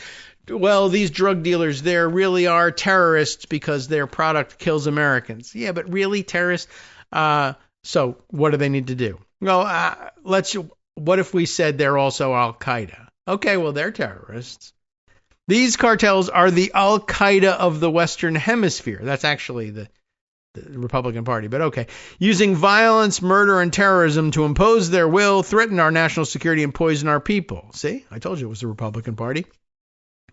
Well, these drug dealers there really are terrorists because their product kills Americans. Yeah, but really terrorists? So what do they need to do? Well, what if we said they're also Al-Qaeda? Okay, well, they're terrorists. These cartels are the Al-Qaeda of the Western Hemisphere. That's actually the Republican Party, but okay. Using violence, murder, and terrorism to impose their will, threaten our national security, and poison our people. See, I told you it was the Republican Party.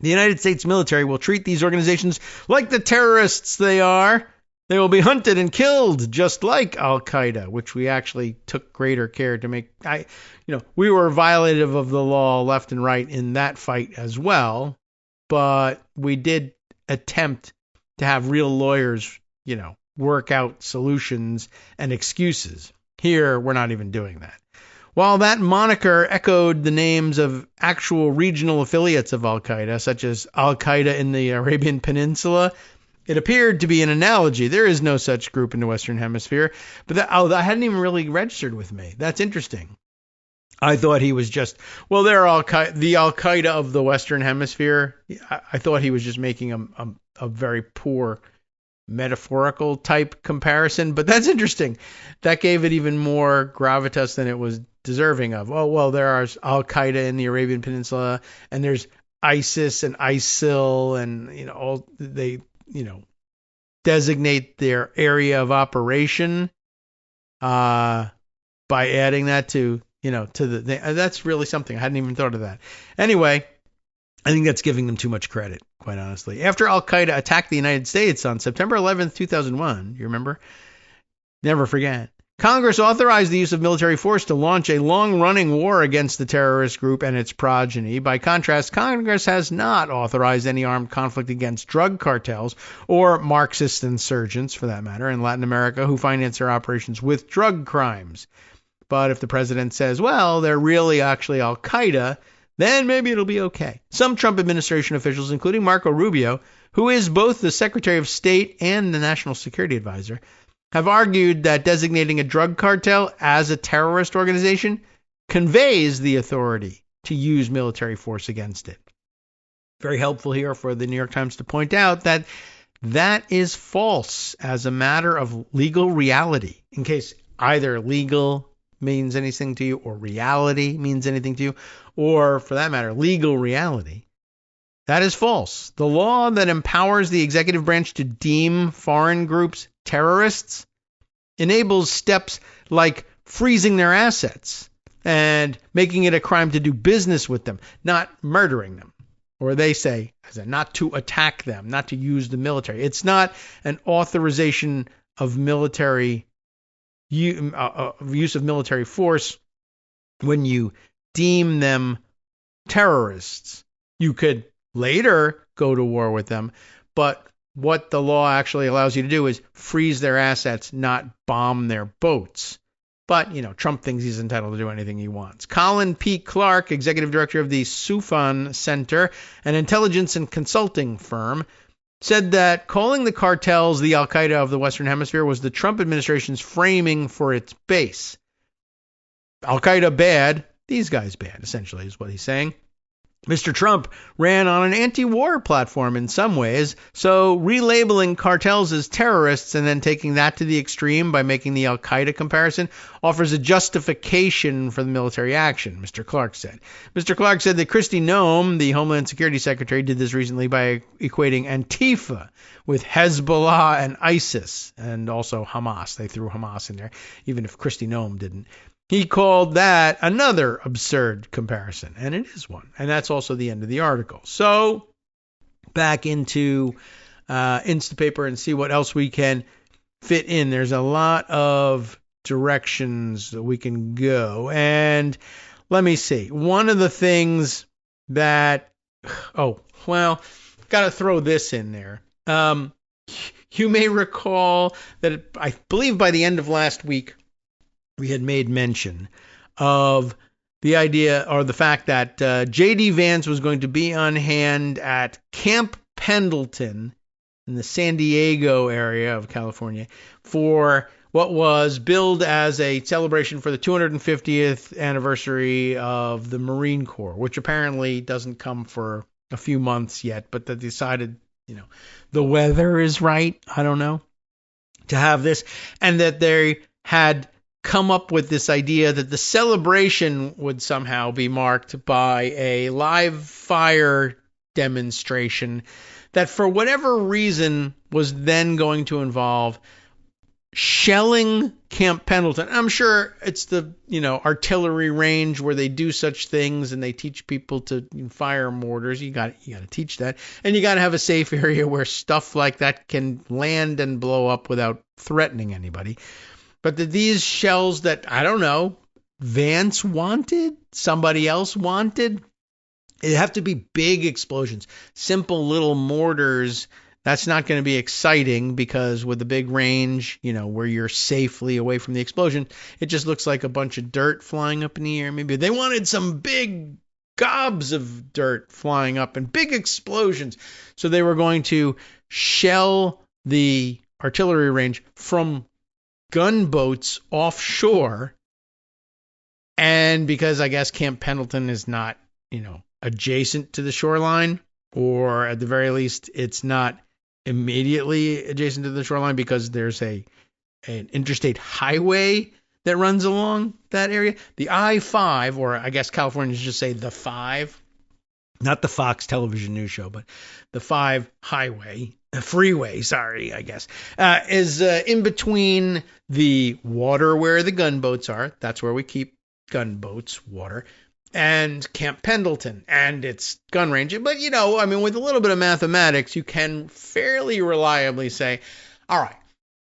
The United States military will treat these organizations like the terrorists they are. They will be hunted and killed, just like Al-Qaeda, which we actually took greater care to make. We were violative of the law left and right in that fight as well, but we did attempt to have real lawyers, work out solutions and excuses. Here, we're not even doing that. While that moniker echoed the names of actual regional affiliates of Al-Qaeda, such as Al-Qaeda in the Arabian Peninsula, it appeared to be an analogy. There is no such group in the Western Hemisphere. But that hadn't even really registered with me. That's interesting. I thought he was just, they're the Al-Qaeda of the Western Hemisphere. I thought he was just making a very poor metaphorical type comparison, but that's interesting. That gave it even more gravitas than it was deserving of. There are Al-Qaeda in the Arabian Peninsula, and there's ISIS and ISIL, and they designate their area of operation by adding that to that's really something. I hadn't even thought of that. Anyway, I think that's giving them too much credit, quite honestly. After Al-Qaeda attacked the United States on September 11th, 2001, you remember? Never forget. Congress authorized the use of military force to launch a long-running war against the terrorist group and its progeny. By contrast, Congress has not authorized any armed conflict against drug cartels or Marxist insurgents, for that matter, in Latin America who finance their operations with drug crimes. But if the president says, they're really actually Al-Qaeda, then maybe it'll be okay. Some Trump administration officials, including Marco Rubio, who is both the Secretary of State and the National Security Advisor, have argued that designating a drug cartel as a terrorist organization conveys the authority to use military force against it. Very helpful here for the New York Times to point out that that is false as a matter of legal reality, in case either legal means anything to you or reality means anything to you, or for that matter, legal reality. That is false. The law that empowers the executive branch to deem foreign groups terrorists enables steps like freezing their assets and making it a crime to do business with them, not murdering them. Or they say, not to attack them, not to use the military. It's not an authorization of military use of military force when you deem them terrorists. You could later go to war with them, but what the law actually allows you to do is freeze their assets, not bomb their boats. But, Trump thinks he's entitled to do anything he wants. Colin P. Clark, executive director of the Soufan Center, an intelligence and consulting firm, said that calling the cartels the Al-Qaeda of the Western Hemisphere was the Trump administration's framing for its base. Al-Qaeda bad, these guys bad, essentially, is what he's saying. Mr. Trump ran on an anti-war platform in some ways, so relabeling cartels as terrorists and then taking that to the extreme by making the Al-Qaeda comparison offers a justification for the military action, Mr. Clark said. Mr. Clark said that Kristi Noem, the Homeland Security Secretary, did this recently by equating Antifa with Hezbollah and ISIS, and also Hamas. They threw Hamas in there, even if Kristi Noem didn't. He called that another absurd comparison, and it is one. And that's also the end of the article. So back into Instapaper and see what else we can fit in. There's a lot of directions that we can go. And let me see. One of the things that, got to throw this in there. You may recall that I believe by the end of last week, we had made mention of the idea or the fact that J.D. Vance was going to be on hand at Camp Pendleton in the San Diego area of California for what was billed as a celebration for the 250th anniversary of the Marine Corps, which apparently doesn't come for a few months yet, but they decided, the weather is right, I don't know, to have this, and that they had come up with this idea that the celebration would somehow be marked by a live fire demonstration that for whatever reason was then going to involve shelling Camp Pendleton. I'm sure it's the, artillery range where they do such things and they teach people to fire mortars. You got to teach that. And you got to have a safe area where stuff like that can land and blow up without threatening anybody. But these shells that, I don't know, Vance wanted, somebody else wanted, it have to be big explosions. Simple little mortars, that's not going to be exciting because with the big range, where you're safely away from the explosion, it just looks like a bunch of dirt flying up in the air. Maybe they wanted some big gobs of dirt flying up and big explosions. So they were going to shell the artillery range from gunboats offshore, and because I guess Camp Pendleton is not, adjacent to the shoreline, or at the very least, it's not immediately adjacent to the shoreline because there's an interstate highway that runs along that area. The I-5, or I guess Californians just say the 5, not the Fox television news show, but the 5 freeway, I guess, is in between the water where the gunboats are. That's where we keep gunboats, water, and Camp Pendleton and its gun range. But, with a little bit of mathematics, you can fairly reliably say, all right,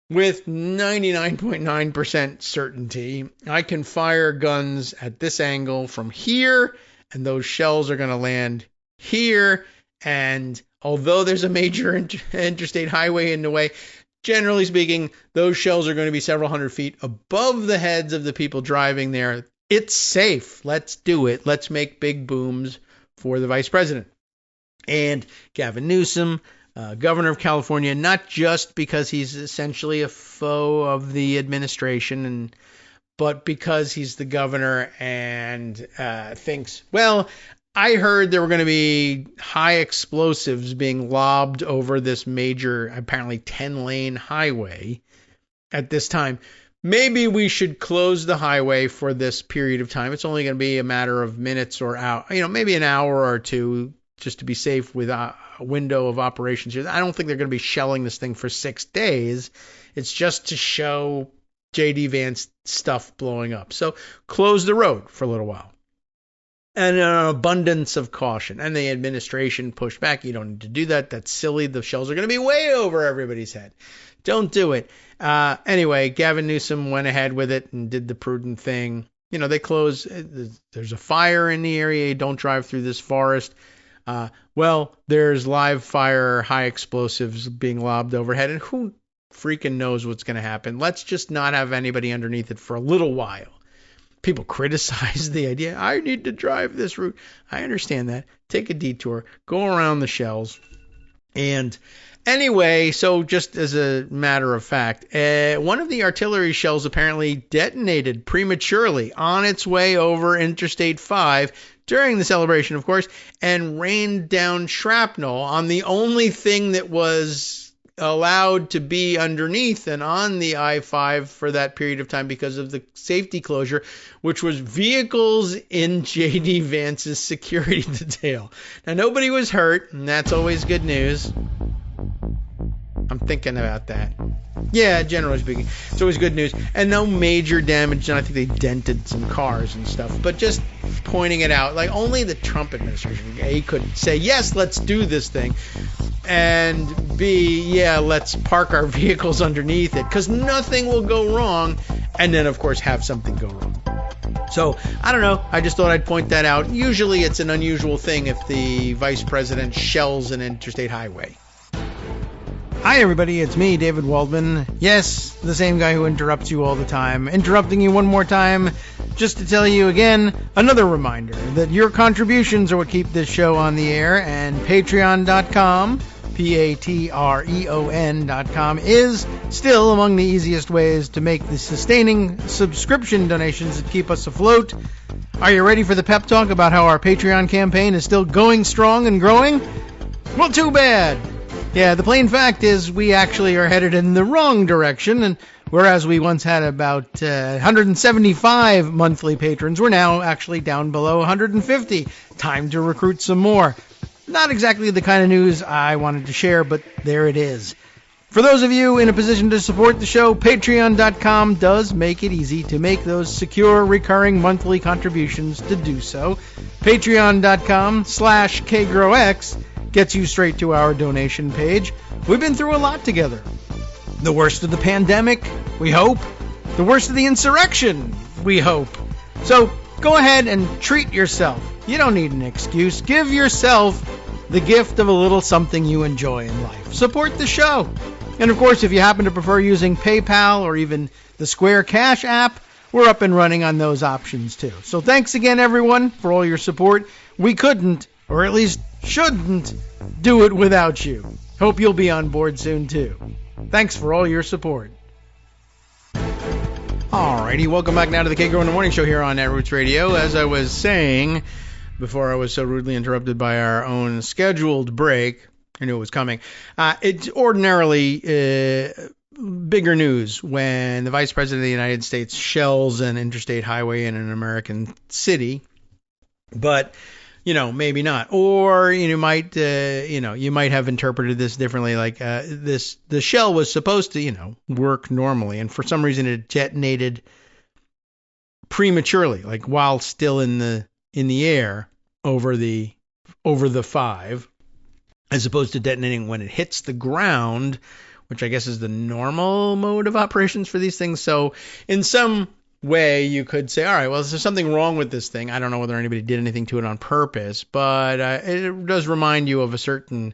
with 99.9% certainty, I can fire guns at this angle from here, and those shells are going to land here. And although there's a major interstate highway in the way, generally speaking, those shells are going to be several hundred feet above the heads of the people driving there. It's safe. Let's do it. Let's make big booms for the vice president. And Gavin Newsom, governor of California, not just because he's essentially a foe of the administration, but because he's the governor and thinks, well, I heard there were going to be high explosives being lobbed over this major, apparently 10-lane highway at this time. Maybe we should close the highway for this period of time. It's only going to be a matter of minutes or maybe an hour or two, just to be safe with a window of operations here. I don't think they're going to be shelling this thing for 6 days. It's just to show J.D. Vance stuff blowing up. So close the road for a little while. And an abundance of caution. And the administration pushed back. You don't need to do that. That's silly. The shells are going to be way over everybody's head. Don't do it. Anyway, Gavin Newsom went ahead with it and did the prudent thing. They close. There's a fire in the area. Don't drive through this forest. There's live fire, high explosives being lobbed overhead. And who freaking knows what's going to happen? Let's just not have anybody underneath it for a little while. People criticize the idea. I need to drive this route. I understand that. Take a detour. Go around the shells. And anyway, so just as a matter of fact, one of the artillery shells apparently detonated prematurely on its way over Interstate 5 during the celebration, of course, and rained down shrapnel on the only thing that was allowed to be underneath and on the I-5 for that period of time because of the safety closure, which was vehicles in J.D. Vance's security detail. Now, nobody was hurt, and that's always good news. I'm thinking about that. Yeah, generally speaking, it's always good news. And no major damage, and I think they dented some cars and stuff. But just pointing it out, like only the Trump administration, A, could say, yes, let's do this thing. And B, yeah, let's park our vehicles underneath it, because nothing will go wrong. And then, of course, have something go wrong. So, I don't know. I just thought I'd point that out. Usually it's an unusual thing if the vice president shells an interstate highway. Hi, everybody. It's me, David Waldman. Yes, the same guy who interrupts you all the time. Interrupting you one more time just to tell you again, another reminder that your contributions are what keep this show on the air, and Patreon.com, Patreon.com, is still among the easiest ways to make the sustaining subscription donations that keep us afloat. Are you ready for the pep talk about how our Patreon campaign is still going strong and growing? Well, too bad. Yeah, the plain fact is we actually are headed in the wrong direction, and whereas we once had about 175 monthly patrons, we're now actually down below 150. Time to recruit some more. Not exactly the kind of news I wanted to share, but there it is. For those of you in a position to support the show, Patreon.com does make it easy to make those secure, recurring monthly contributions to do so. Patreon.com/KagroX gets you straight to our donation page. We've been through a lot together. The worst of the pandemic, we hope. The worst of the insurrection, we hope. So go ahead and treat yourself. You don't need an excuse. Give yourself the gift of a little something you enjoy in life. Support the show. And of course, if you happen to prefer using PayPal or even the Square Cash app, we're up and running on those options too. So thanks again, everyone, for all your support. We couldn't, or at least shouldn't, do it without you. Hope you'll be on board soon too. Thanks for all your support. Alrighty, welcome back now to the Kagro in the Morning Show here on Roots Radio. As I was saying before I was so rudely interrupted by our own scheduled break, I knew it was coming. It's ordinarily bigger news when the Vice President of the United States shells an interstate highway in an American city, but maybe not. Or you might have interpreted this differently. Like the shell was supposed to work normally, and for some reason it detonated prematurely, like while still in the air over the 5, as opposed to detonating when it hits the ground, which I guess is the normal mode of operations for these things. So in some way you could say, all right, well, there's something wrong with this thing. I don't know whether anybody did anything to it on purpose, but it does remind you of a certain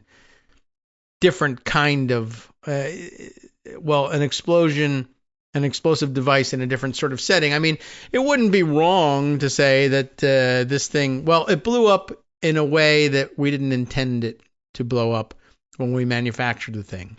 different kind of, an explosion, an explosive device in a different sort of setting. I mean, it wouldn't be wrong to say that this thing, it blew up in a way that we didn't intend it to blow up when we manufactured the thing,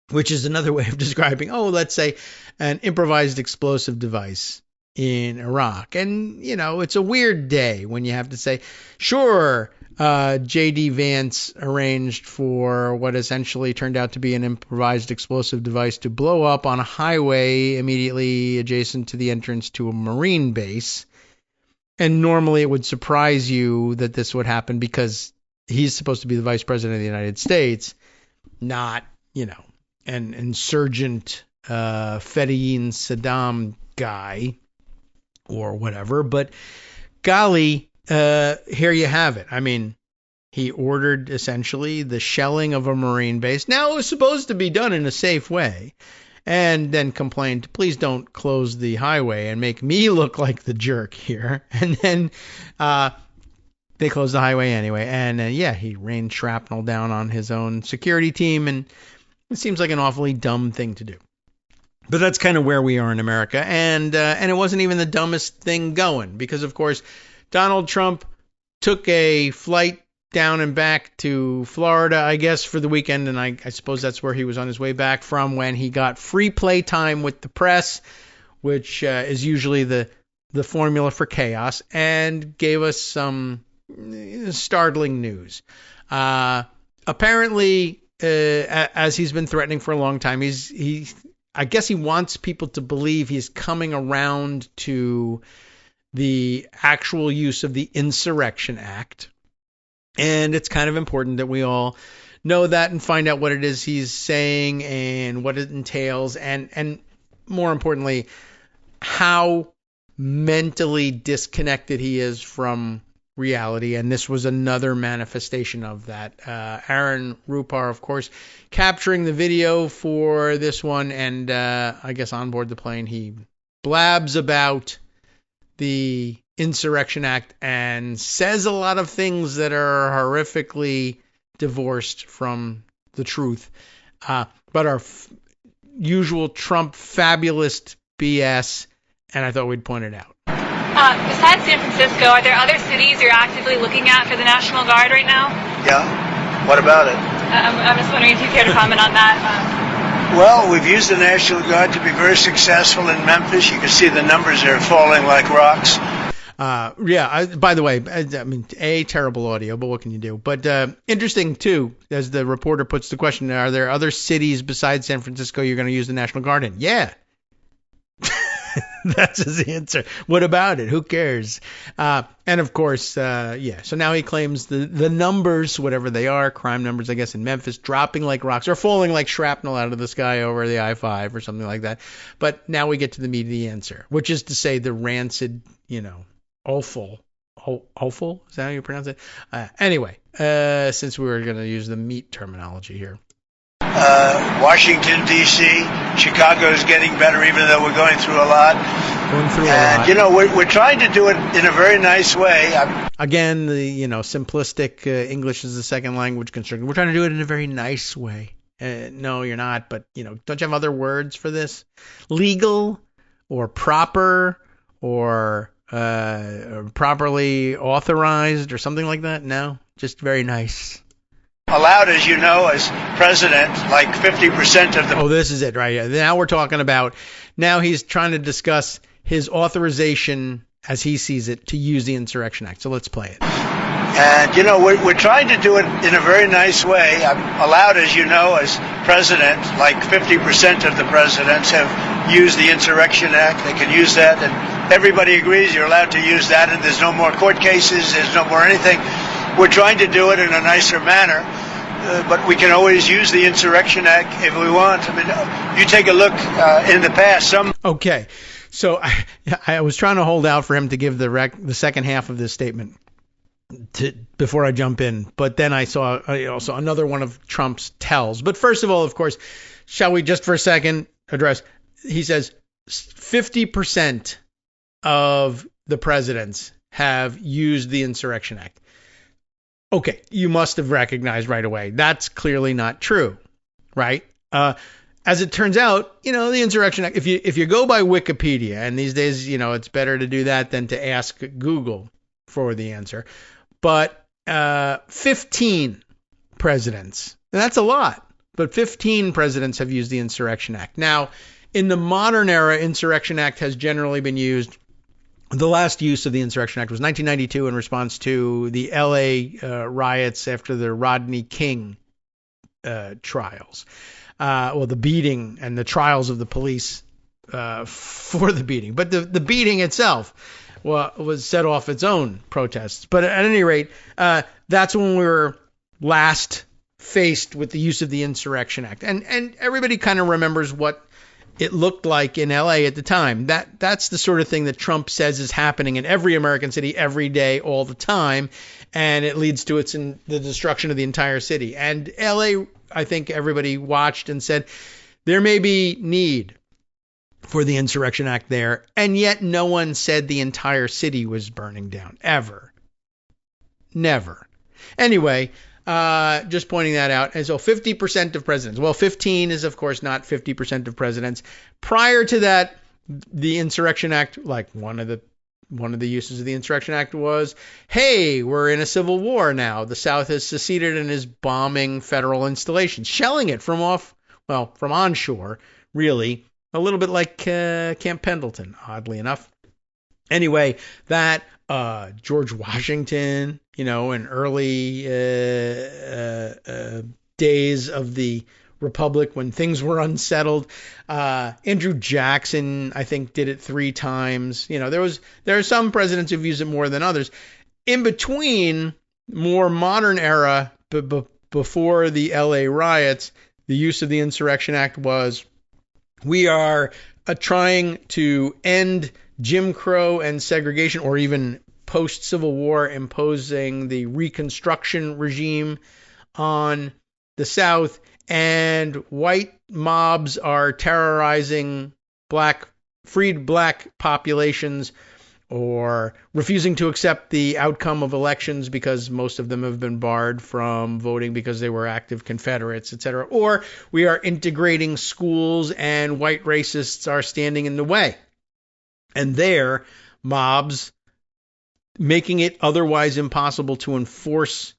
which is another way of describing, let's say an improvised explosive device in Iraq. And, it's a weird day when you have to say, sure, J.D. Vance arranged for what essentially turned out to be an improvised explosive device to blow up on a highway immediately adjacent to the entrance to a Marine base. And normally it would surprise you that this would happen because he's supposed to be the Vice President of the United States, not, an insurgent Fedayeen Saddam guy or whatever. But golly, here you have it. I mean, he ordered essentially the shelling of a Marine base. Now, it was supposed to be done in a safe way, and then complained, please don't close the highway and make me look like the jerk here. And then they closed the highway anyway. And he rained shrapnel down on his own security team, and it seems like an awfully dumb thing to do. But that's kind of where we are in America. And it wasn't even the dumbest thing going, because, of course, Donald Trump took a flight down and back to Florida, I guess, for the weekend. And I suppose that's where he was on his way back from when he got free play time with the press, which is usually the formula for chaos, and gave us some startling news. Apparently, as he's been threatening for a long time, I guess he wants people to believe he's coming around to the actual use of the Insurrection Act. And it's kind of important that we all know that and find out what it is he's saying and what it entails, and more importantly, how mentally disconnected he is from reality. And this was another manifestation of that. Aaron Rupar, of course, capturing the video for this one, and I guess on board the plane he blabs about the Insurrection Act and says a lot of things that are horrifically divorced from the truth. But our usual Trump fabulist BS, and I thought we'd point it out. Besides San Francisco, are there other cities you're actively looking at for the National Guard right now? Yeah. What about it? I'm just wondering if you care to comment on that. Well, we've used the National Guard to be very successful in Memphis. You can see the numbers are falling like rocks. By the way, I mean, terrible audio, but what can you do? But interesting, too, as the reporter puts the question, are there other cities besides San Francisco you're going to use the National Guard in? Yeah. That's his answer. What about it? Who cares? And of course, so now he claims the numbers, whatever they are, crime numbers, I guess, in Memphis, dropping like rocks or falling like shrapnel out of the sky over the I-5 or something like that. But now we get to the meat of the answer, which is to say the rancid, awful. Is that how you pronounce it? Anyway, since we were going to use the meat terminology here. Washington, D.C., Chicago is getting better, even though we're going through a lot. We're trying to do it in a very nice way. Again, the simplistic English is the second language construction. We're trying to do it in a very nice way. No, you're not. But don't you have other words for this? Legal, or proper, or properly authorized, or something like that? No, just very nice. Allowed, as you know, as president, like 50% of the... Oh, this is it, right? Now we're talking about... Now he's trying to discuss his authorization, as he sees it, to use the Insurrection Act. So let's play it. And, we're trying to do it in a very nice way. I'm allowed, as you know, as president, like 50% of the presidents have used the Insurrection Act. They can use that, and everybody agrees you're allowed to use that, and there's no more court cases, there's no more anything. We're trying to do it in a nicer manner, but we can always use the Insurrection Act if we want. I mean, you take a look in the past. Okay, so I was trying to hold out for him to give the second half of this statement before I jump in, but then I saw another one of Trump's tells. But first of all, of course, shall we just for a second address? He says 50% of the presidents have used the Insurrection Act. Okay, you must have recognized right away. That's clearly not true, right? As it turns out, the Insurrection Act, if you go by Wikipedia, and these days, it's better to do that than to ask Google for the answer. But 15 presidents, and that's a lot, but 15 presidents have used the Insurrection Act. Now, in the modern era, Insurrection Act has generally been used. The last use of the Insurrection Act was 1992 in response to the L.A. Riots after the Rodney King trials. The beating and the trials of the police for the beating. But the beating itself was set off its own protests. But at any rate, that's when we were last faced with the use of the Insurrection Act. And everybody kind of remembers what it looked like in LA at the time. That's the sort of thing that Trump says is happening in every American city every day, all the time, and it leads to the destruction of the entire city. And LA, I think everybody watched and said there may be need for the Insurrection Act there, and yet no one said the entire city was burning down ever. Never. Anyway, just pointing that out. And so 50% of presidents. Well, 15 is, of course, not 50% of presidents. Prior to that, the Insurrection Act, like one of the uses of the Insurrection Act was, hey, we're in a civil war now. The South has seceded and is bombing federal installations, shelling it from onshore, really. A little bit like Camp Pendleton, oddly enough. Anyway, that George Washington, in early days of the Republic when things were unsettled. Andrew Jackson, I think, did it 3 times. There are some presidents who've used it more than others. In between, more modern era, before the LA riots, the use of the Insurrection Act was, we are trying to end Jim Crow and segregation, or even post-Civil War imposing the Reconstruction regime on the South, and white mobs are terrorizing freed black populations, or refusing to accept the outcome of elections because most of them have been barred from voting because they were active Confederates, etc. Or we are integrating schools and white racists are standing in the way. And there, mobs, making it otherwise impossible to enforce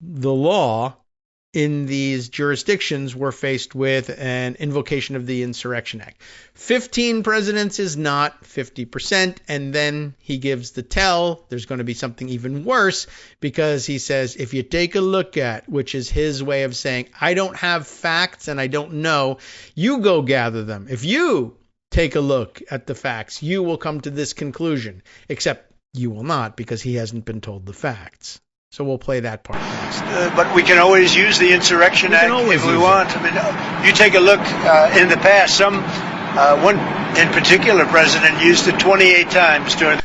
the law in these jurisdictions, were faced with an invocation of the Insurrection Act. 15 presidents is not 50%, and then he gives the tell. There's going to be something even worse, because he says, if you take a look at, which is his way of saying, I don't have facts and I don't know, you go gather them. If you take a look at the facts, you will come to this conclusion, except you will not, because he hasn't been told the facts. So we'll play that part next. But we can always use the Insurrection Act if we want. I mean, you take a look in the past. One in particular president used it 28 times during.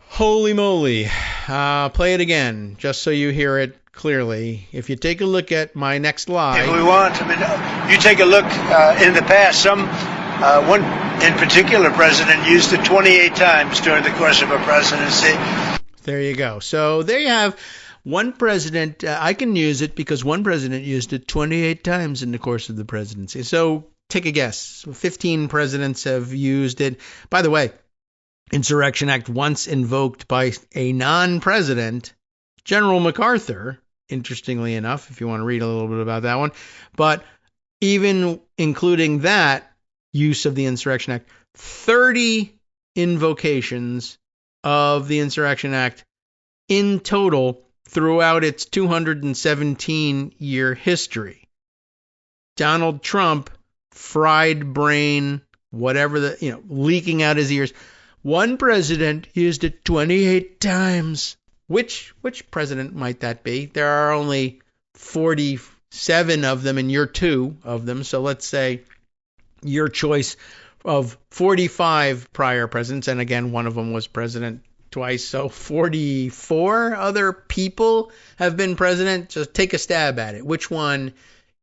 Holy moly! Play it again, just so you hear it clearly. If you take a look at my next lie. If we want. I mean, you take a look in the past. One in particular president used it 28 times during the course of a presidency. There you go. So there you have one president. I can use it because one president used it 28 times in the course of the presidency. So take a guess. 15 presidents have used it. By the way, Insurrection Act once invoked by a non-president, General MacArthur, interestingly enough, if you want to read a little bit about that one. But even including that use of the Insurrection Act, 30 invocations of the Insurrection Act in total throughout its 217-year history. Donald Trump, fried brain, whatever, leaking out his ears. One president used it 28 times. Which president might that be? There are only 47 of them, and you're 2 of them. So let's say your choice of 45 prior presidents, and again, one of them was president twice, so 44 other people have been president. Just take a stab at it. Which one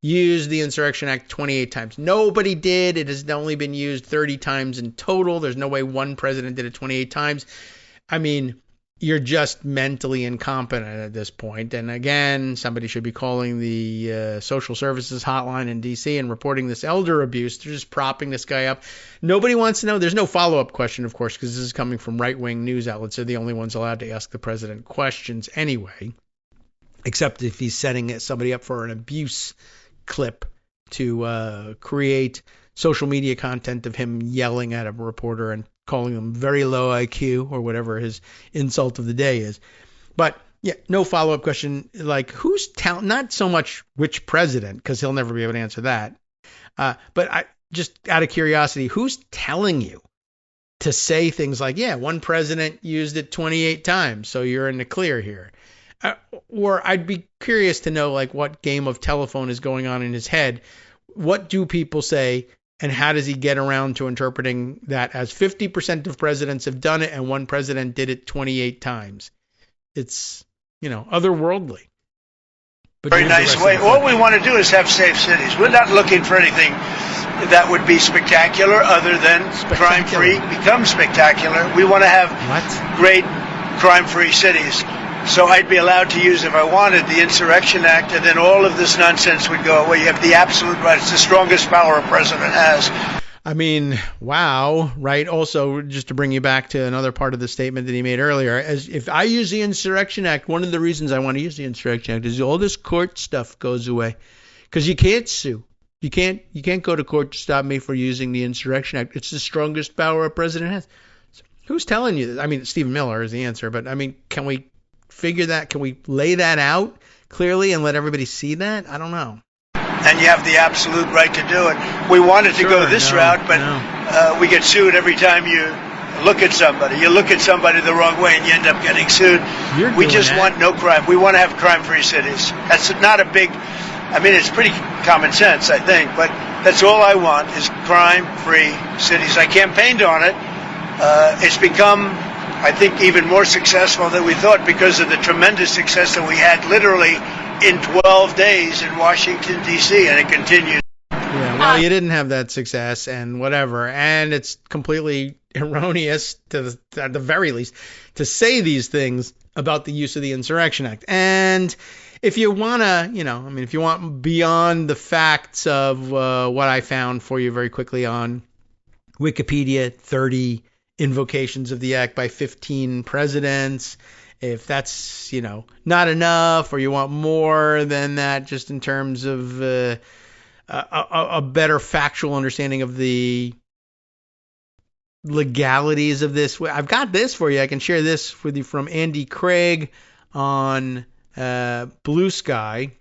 used the Insurrection Act 28 times? Nobody did. It has only been used 30 times in total. There's no way one president did it 28 times. I mean, you're just mentally incompetent at this point. And again, somebody should be calling the social services hotline in D.C. and reporting this elder abuse. They're just propping this guy up. Nobody wants to know. There's no follow-up question, of course, because this is coming from right-wing news outlets. They're the only ones allowed to ask the president questions anyway, except if he's setting somebody up for an abuse clip to create social media content of him yelling at a reporter and calling them very low IQ or whatever his insult of the day is. But yeah, no follow-up question. Like, who's not so much which president, because he'll never be able to answer that. But just out of curiosity, who's telling you to say things like, yeah, one president used it 28 times, so you're in the clear here. Or I'd be curious to know, like, what game of telephone is going on in his head. What do people say? And how does he get around to interpreting that as 50% of presidents have done it and one president did it 28 times? It's, otherworldly. But very nice way. All we want to do is have safe cities. We're not looking for anything that would be spectacular other than crime-free become spectacular. We want to have great crime-free cities. So I'd be allowed to use, if I wanted, the Insurrection Act, and then all of this nonsense would go away. You have the absolute right. It's the strongest power a president has. I mean, wow, right? Also, just to bring you back to another part of the statement that he made earlier, as if I use the Insurrection Act, one of the reasons I want to use the Insurrection Act is all this court stuff goes away, because you can't sue. You can't go to court to stop me for using the Insurrection Act. It's the strongest power a president has. Who's telling you this? I mean, Stephen Miller is the answer, but I mean, can we figure that? Can we lay that out clearly and let everybody see that? I don't know. And you have the absolute right to do it. We wanted to go this route, but we get sued every time you look at somebody. You look at somebody the wrong way and you end up getting sued. We just want no crime. We want to have crime-free cities. That's not a big, I mean, it's pretty common sense, I think, but that's all I want is crime-free cities. I campaigned on it. It's become, I think, even more successful than we thought because of the tremendous success that we had literally in 12 days in Washington, D.C., and it continues. Yeah, well, you didn't have that success and whatever, and it's completely erroneous, at the very least, to say these things about the use of the Insurrection Act. And if you want to, if you want beyond the facts of what I found for you very quickly on Wikipedia, 30 invocations of the act by 15 presidents, if that's, not enough, or you want more than that, just in terms of a better factual understanding of the legalities of this, I've got this for you. I can share this with you from Andy Craig on Blue Sky.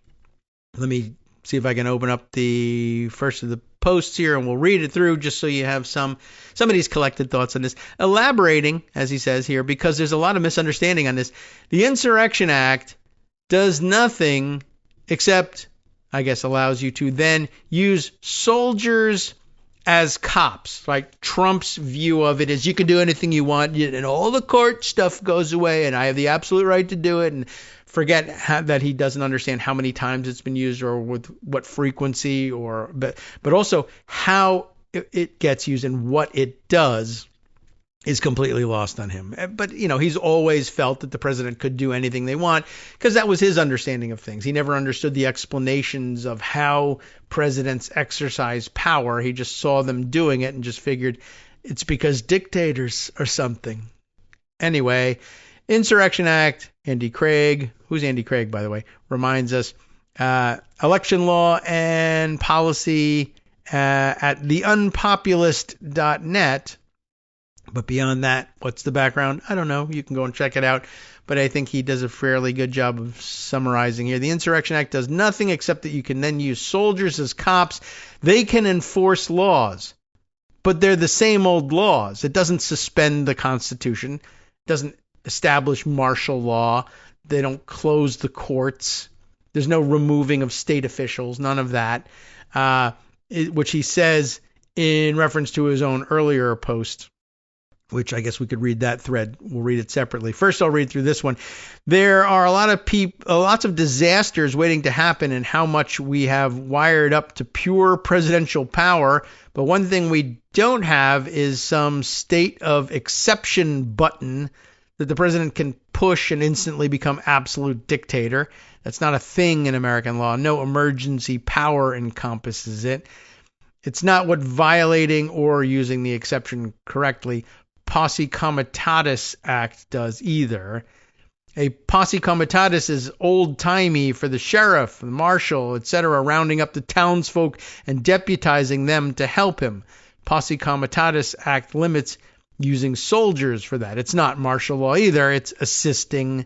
Let me see if I can open up the first of the posts here, and we'll read it through just so you have somebody's collected thoughts on this. Elaborating, as he says here, because there's a lot of misunderstanding on this. The Insurrection Act does nothing except, I guess, allows you to then use soldiers as cops. Like Trump's view of it is you can do anything you want and all the court stuff goes away and I have the absolute right to do it, and forget that he doesn't understand how many times it's been used or with what frequency, but also how it gets used and what it does is completely lost on him. But, he's always felt that the president could do anything they want because that was his understanding of things. He never understood the explanations of how presidents exercise power. He just saw them doing it and just figured it's because dictators or something. Anyway, Insurrection Act, Andy Craig, who's Andy Craig, by the way, reminds us, election law and policy at theunpopulist.net. But beyond that, what's the background? I don't know. You can go and check it out. But I think he does a fairly good job of summarizing here. The Insurrection Act does nothing except that you can then use soldiers as cops. They can enforce laws, but they're the same old laws. It doesn't suspend the Constitution. It doesn't establish martial law. They don't close the courts. There's no removing of state officials. None of that, which he says in reference to his own earlier post, which I guess we could read that thread. We'll read it separately. First, I'll read through this one. There are lots of disasters waiting to happen and how much we have wired up to pure presidential power. But one thing we don't have is some state of exception button that the president can push and instantly become absolute dictator. That's not a thing in American law. No emergency power encompasses it. It's not what violating or using the exception correctly posse comitatus act does either. A posse comitatus is old-timey for the sheriff, the marshal, etc., rounding up the townsfolk and deputizing them to help him. Posse comitatus act limits using soldiers for that. It's not martial law either. It's assisting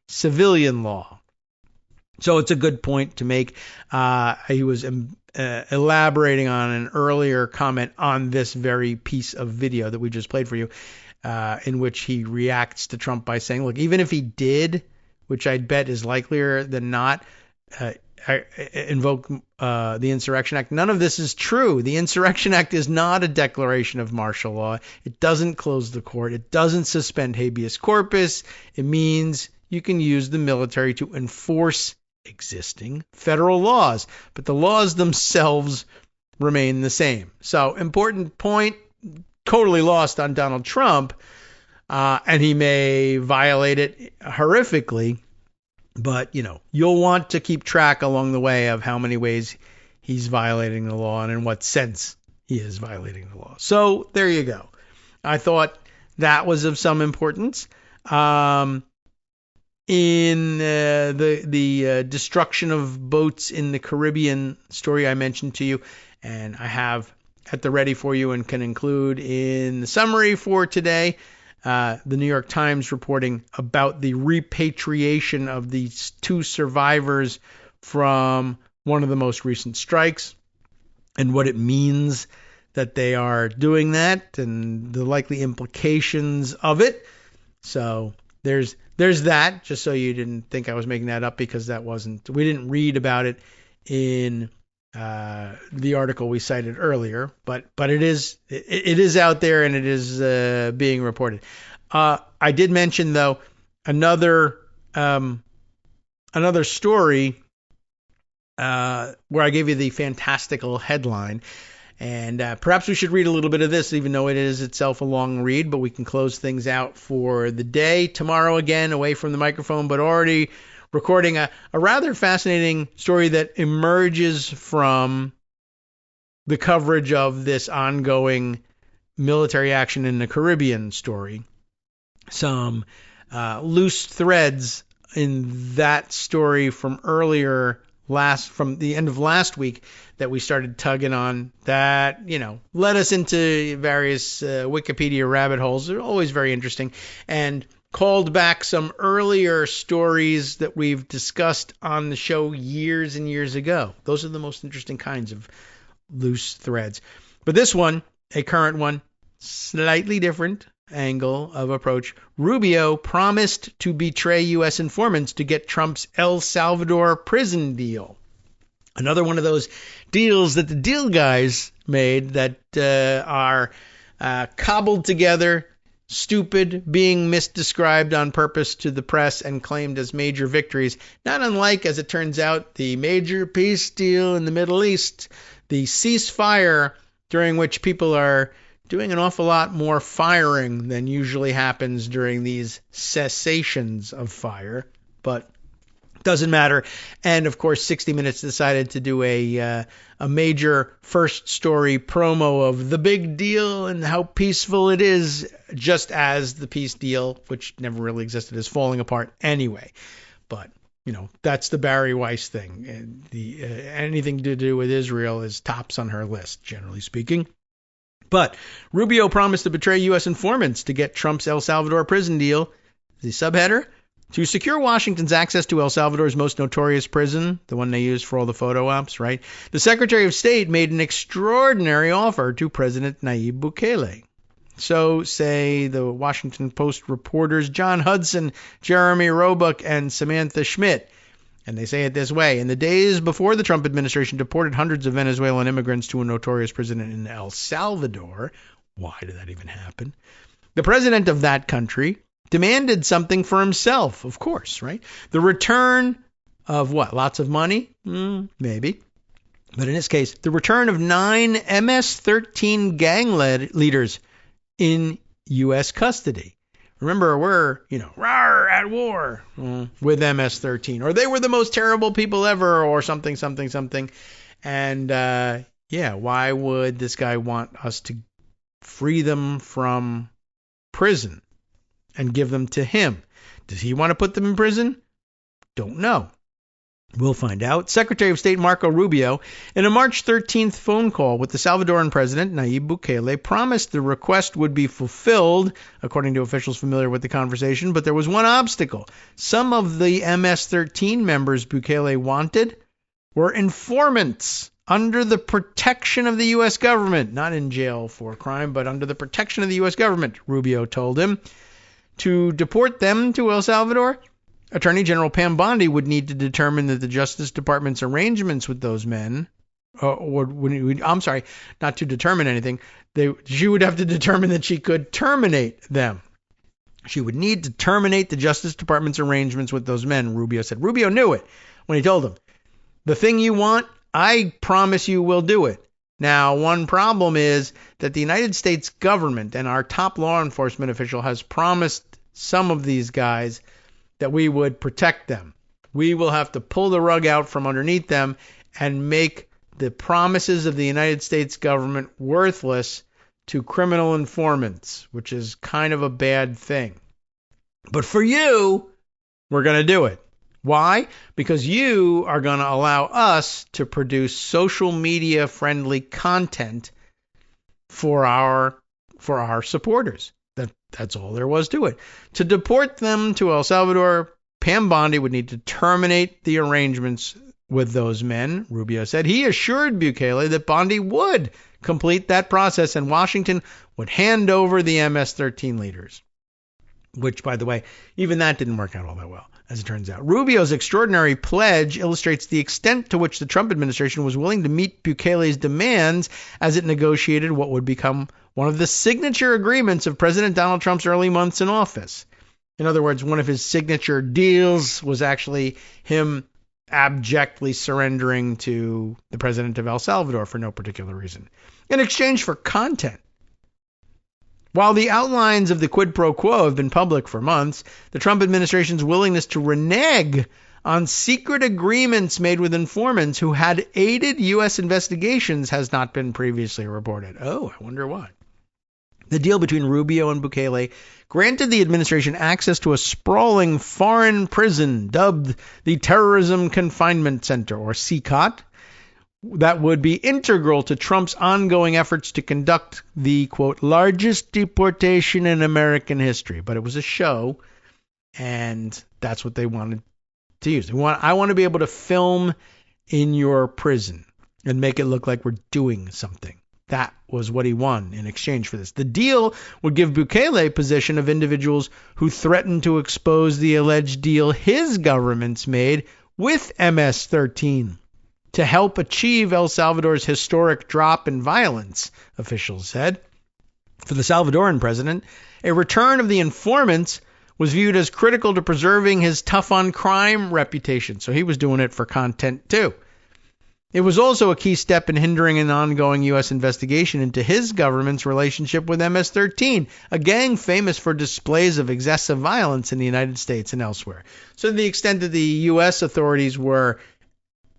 civilian law. So it's a good point to make. He was elaborating on an earlier comment on this very piece of video that we just played for you, in which he reacts to Trump by saying, look, even if he did, which I'd bet is likelier than not, invoke the Insurrection Act, none of this is true. The Insurrection Act is not a declaration of martial law. It doesn't close the court. It doesn't suspend habeas corpus. It means you can use the military to enforce existing federal laws, but the laws themselves remain the same. So, important point, totally lost on Donald Trump, and he may violate it horrifically, but, you'll want to keep track along the way of how many ways he's violating the law and in what sense he is violating the law. So, there you go. I thought that was of some importance. In the destruction of boats in the Caribbean story I mentioned to you, and I have at the ready for you and can include in the summary for today, the New York Times reporting about the repatriation of these 2 survivors from one of the most recent strikes and what it means that they are doing that and the likely implications of it. So there's that, just so you didn't think I was making that up, because we didn't read about it in the article we cited earlier, but it is out there and it is being reported. I did mention, though, another story where I gave you the fantastical headline. And perhaps we should read a little bit of this, even though it is itself a long read, but we can close things out for the day. Tomorrow, again, away from the microphone, but already recording a rather fascinating story that emerges from the coverage of this ongoing military action in the Caribbean story. Some loose threads in that story from from the end of last week that we started tugging on that, led us into various Wikipedia rabbit holes. They're always very interesting, and called back some earlier stories that we've discussed on the show years and years ago. Those are the most interesting kinds of loose threads. But this one, a current one, slightly different angle of approach. Rubio promised to betray U.S. informants to get Trump's El Salvador prison deal. Another one of those deals that the deal guys made that are cobbled together, stupid, being misdescribed on purpose to the press and claimed as major victories. Not unlike, as it turns out, the major peace deal in the Middle East, the ceasefire during which people are doing an awful lot more firing than usually happens during these cessations of fire, but doesn't matter. And of course, 60 Minutes decided to do a major first story promo of the big deal and how peaceful it is, just as the peace deal, which never really existed, is falling apart anyway. But that's the Barry Weiss thing. Anything to do with Israel is tops on her list, generally speaking. But Rubio promised to betray U.S. informants to get Trump's El Salvador prison deal. The subheader: to secure Washington's access to El Salvador's most notorious prison, the one they used for all the photo ops, right? The Secretary of State made an extraordinary offer to President Nayib Bukele. So say the Washington Post reporters John Hudson, Jeremy Roebuck, and Samantha Schmidt. And they say it this way: in the days before the Trump administration deported hundreds of Venezuelan immigrants to a notorious prison in El Salvador, why did that even happen? The president of that country demanded something for himself, of course, right? The return of what? Lots of money? Maybe. But in this case, the return of 9 MS-13 gang leaders in U.S. custody. Remember, we're, at war with MS-13, or they were the most terrible people ever, or something. And, why would this guy want us to free them from prison and give them to him? Does he want to put them in prison? Don't know. We'll find out. Secretary of State Marco Rubio, in a March 13th phone call with the Salvadoran president, Nayib Bukele, promised the request would be fulfilled, according to officials familiar with the conversation, but there was one obstacle. Some of the MS-13 members Bukele wanted were informants under the protection of the U.S. government, not in jail for crime, but under the protection of the U.S. government, Rubio told him. To deport them to El Salvador, Attorney General Pam Bondi would need to determine that the Justice Department's arrangements with those men, not to determine anything, she would have to determine that she could terminate them. She would need to terminate the Justice Department's arrangements with those men, Rubio said. Rubio knew it when he told them, the thing you want, I promise you we'll do it. Now, one problem is that the United States government and our top law enforcement official has promised some of these guys that we would protect them. We will have to pull the rug out from underneath them and make the promises of the United States government worthless to criminal informants, which is kind of a bad thing. But for you, we're going to do it. Why? Because you are going to allow us to produce social media friendly content for our supporters. That's all there was to it. To deport them to El Salvador, Pam Bondi would need to terminate the arrangements with those men, Rubio said. He assured Bukele that Bondi would complete that process and Washington would hand over the MS-13 leaders. Which, by the way, even that didn't work out all that well, as it turns out. Rubio's extraordinary pledge illustrates the extent to which the Trump administration was willing to meet Bukele's demands as it negotiated what would become one of the signature agreements of President Donald Trump's early months in office. In other words, one of his signature deals was actually him abjectly surrendering to the president of El Salvador for no particular reason, in exchange for content. While the outlines of the quid pro quo have been public for months, the Trump administration's willingness to renege on secret agreements made with informants who had aided U.S. investigations has not been previously reported. Oh, I wonder why. The deal between Rubio and Bukele granted the administration access to a sprawling foreign prison dubbed the Terrorism Confinement Center, or CCOT, that would be integral to Trump's ongoing efforts to conduct the, quote, largest deportation in American history. But it was a show, and that's what they wanted to use. I want to be able to film in your prison and make it look like we're doing something. That was what he won in exchange for this. The deal would give Bukele possession of individuals who threatened to expose the alleged deal his government's made with MS-13 to help achieve El Salvador's historic drop in violence, officials said. For the Salvadoran president, a return of the informants was viewed as critical to preserving his tough-on-crime reputation, so he was doing it for content too. It was also a key step in hindering an ongoing U.S. investigation into his government's relationship with MS-13, a gang famous for displays of excessive violence in the United States and elsewhere. So to the extent that the U.S. authorities were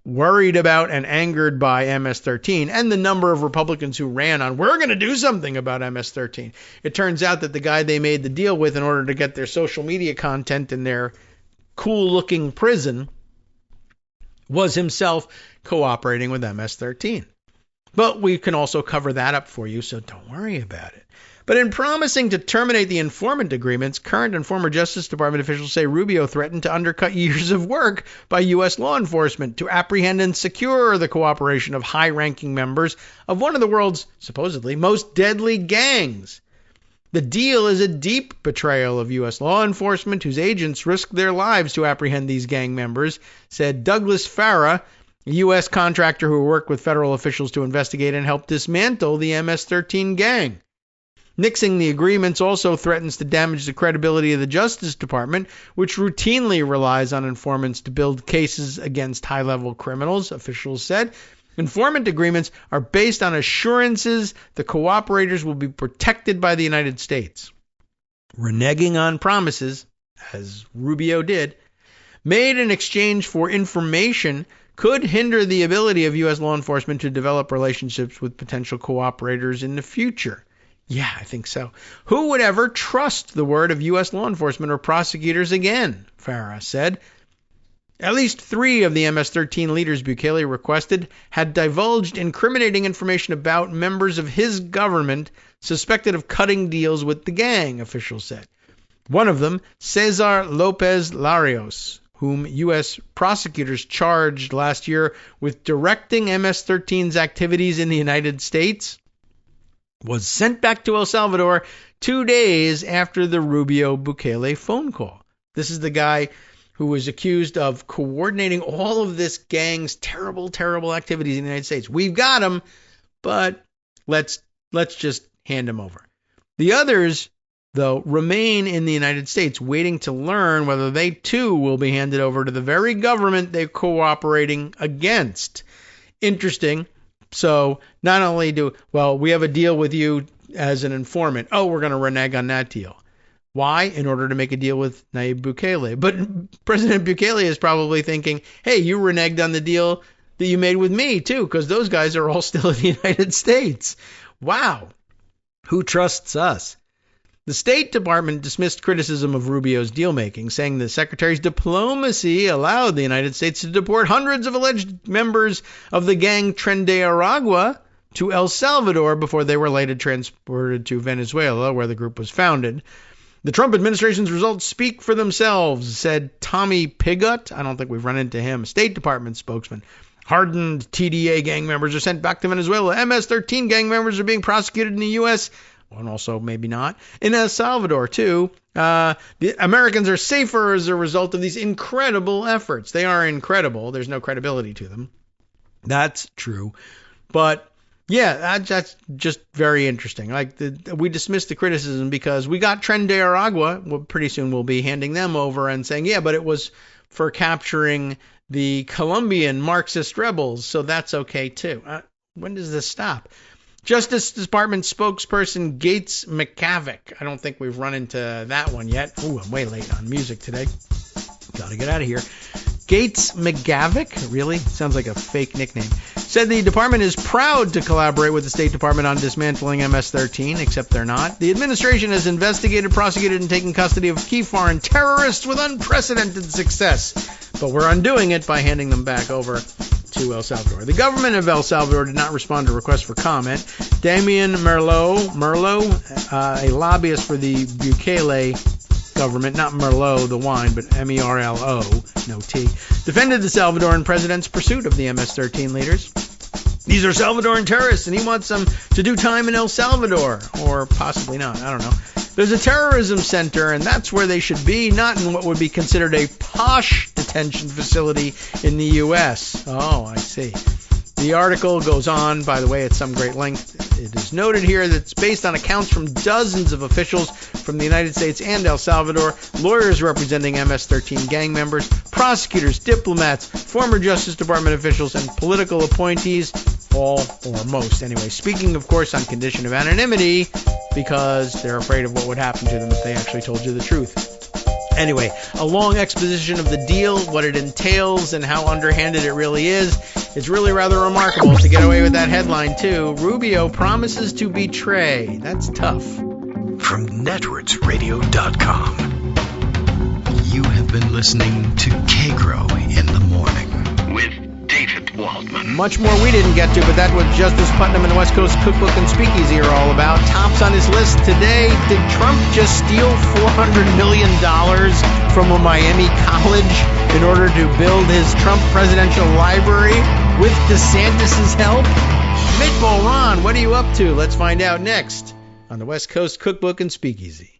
worried about and angered by MS-13 and the number of Republicans who ran on, we're going to do something about MS-13. It turns out that the guy they made the deal with in order to get their social media content in their cool-looking prison was himself cooperating with MS-13. But we can also cover that up for you, so don't worry about it. But in promising to terminate the informant agreements, current and former Justice Department officials say Rubio threatened to undercut years of work by U.S. law enforcement to apprehend and secure the cooperation of high-ranking members of one of the world's, supposedly, most deadly gangs. The deal is a deep betrayal of U.S. law enforcement, whose agents risked their lives to apprehend these gang members, said Douglas Farah, a U.S. contractor who worked with federal officials to investigate and help dismantle the MS-13 gang. Nixing the agreements also threatens to damage the credibility of the Justice Department, which routinely relies on informants to build cases against high-level criminals, officials said. Informant agreements are based on assurances the cooperators will be protected by the United States. Reneging on promises, as Rubio did, made in exchange for information could hinder the ability of U.S. law enforcement to develop relationships with potential cooperators in the future. Yeah, I think so. Who would ever trust the word of U.S. law enforcement or prosecutors again? Farah said. At least 3 of the MS-13 leaders Bukele requested had divulged incriminating information about members of his government suspected of cutting deals with the gang, officials said. One of them, Cesar Lopez Larios, whom U.S. prosecutors charged last year with directing MS-13's activities in the United States, was sent back to El Salvador 2 days after the Rubio-Bukele phone call. This is the guy who was accused of coordinating all of this gang's terrible, terrible activities in the United States. We've got him, but let's just hand him over. The others, though, remain in the United States, waiting to learn whether they too will be handed over to the very government they're cooperating against. Interesting. So not only we have a deal with you as an informant. Oh, we're going to renege on that deal. Why? In order to make a deal with Nayib Bukele. But President Bukele is probably thinking, hey, you reneged on the deal that you made with me too, because those guys are all still in the United States. Wow. Who trusts us? The State Department dismissed criticism of Rubio's deal-making, saying the secretary's diplomacy allowed the United States to deport hundreds of alleged members of the gang Tren de Aragua, to El Salvador before they were later transported to Venezuela, where the group was founded. The Trump administration's results speak for themselves, said Tommy Pigott. I don't think we've run into him. State Department spokesman. Hardened TDA gang members are sent back to Venezuela. MS-13 gang members are being prosecuted in the U.S., and also maybe not, in El Salvador, too. The Americans are safer as a result of these incredible efforts. They are incredible. There's no credibility to them. That's true. But, yeah, that's just very interesting. We dismissed the criticism because we got Tren de Aragua. Well, pretty soon we'll be handing them over and saying, yeah, but it was for capturing the Colombian Marxist rebels, so that's okay, too. When does this stop? Justice Department spokesperson Gates McCavick. I don't think we've run into that one yet. Ooh, I'm way late on music today. Gotta get out of here. Gates McGavick? Really? Sounds like a fake nickname. Said the department is proud to collaborate with the State Department on dismantling MS-13, except they're not. The administration has investigated, prosecuted, and taken custody of key foreign terrorists with unprecedented success. But we're undoing it by handing them back over to El Salvador. The government of El Salvador did not respond to requests for comment. Damien Merlot, a lobbyist for the Bukele government, not Merlot, the wine, but M-E-R-L-O, no T, defended the Salvadoran president's pursuit of the MS-13 leaders. These are Salvadoran terrorists, and he wants them to do time in El Salvador, or possibly not, I don't know. There's a terrorism center, and that's where they should be, not in what would be considered a posh detention facility in the U.S. Oh, I see. The article goes on, by the way, at some great length. It is noted here that it's based on accounts from dozens of officials from the United States and El Salvador, lawyers representing MS-13 gang members, prosecutors, diplomats, former Justice Department officials, and political appointees, all or most anyway. Speaking, of course, on condition of anonymity, because they're afraid of what would happen to them if they actually told you the truth. Anyway, a long exposition of the deal, what it entails, and how underhanded it really is. It's really rather remarkable to get away with that headline, too. Rubio promises to betray. That's tough. From netrootsradio.com, you have been listening to Kagro in the Morning with David Waldman. Much more we didn't get to, but that's what Justice Putnam and the West Coast Cookbook and Speakeasy are all about. Tops on his list today. Did Trump just steal $400 million from a Miami college in order to build his Trump presidential library with DeSantis' help? Meatball Ron, what are you up to? Let's find out next on the West Coast Cookbook and Speakeasy.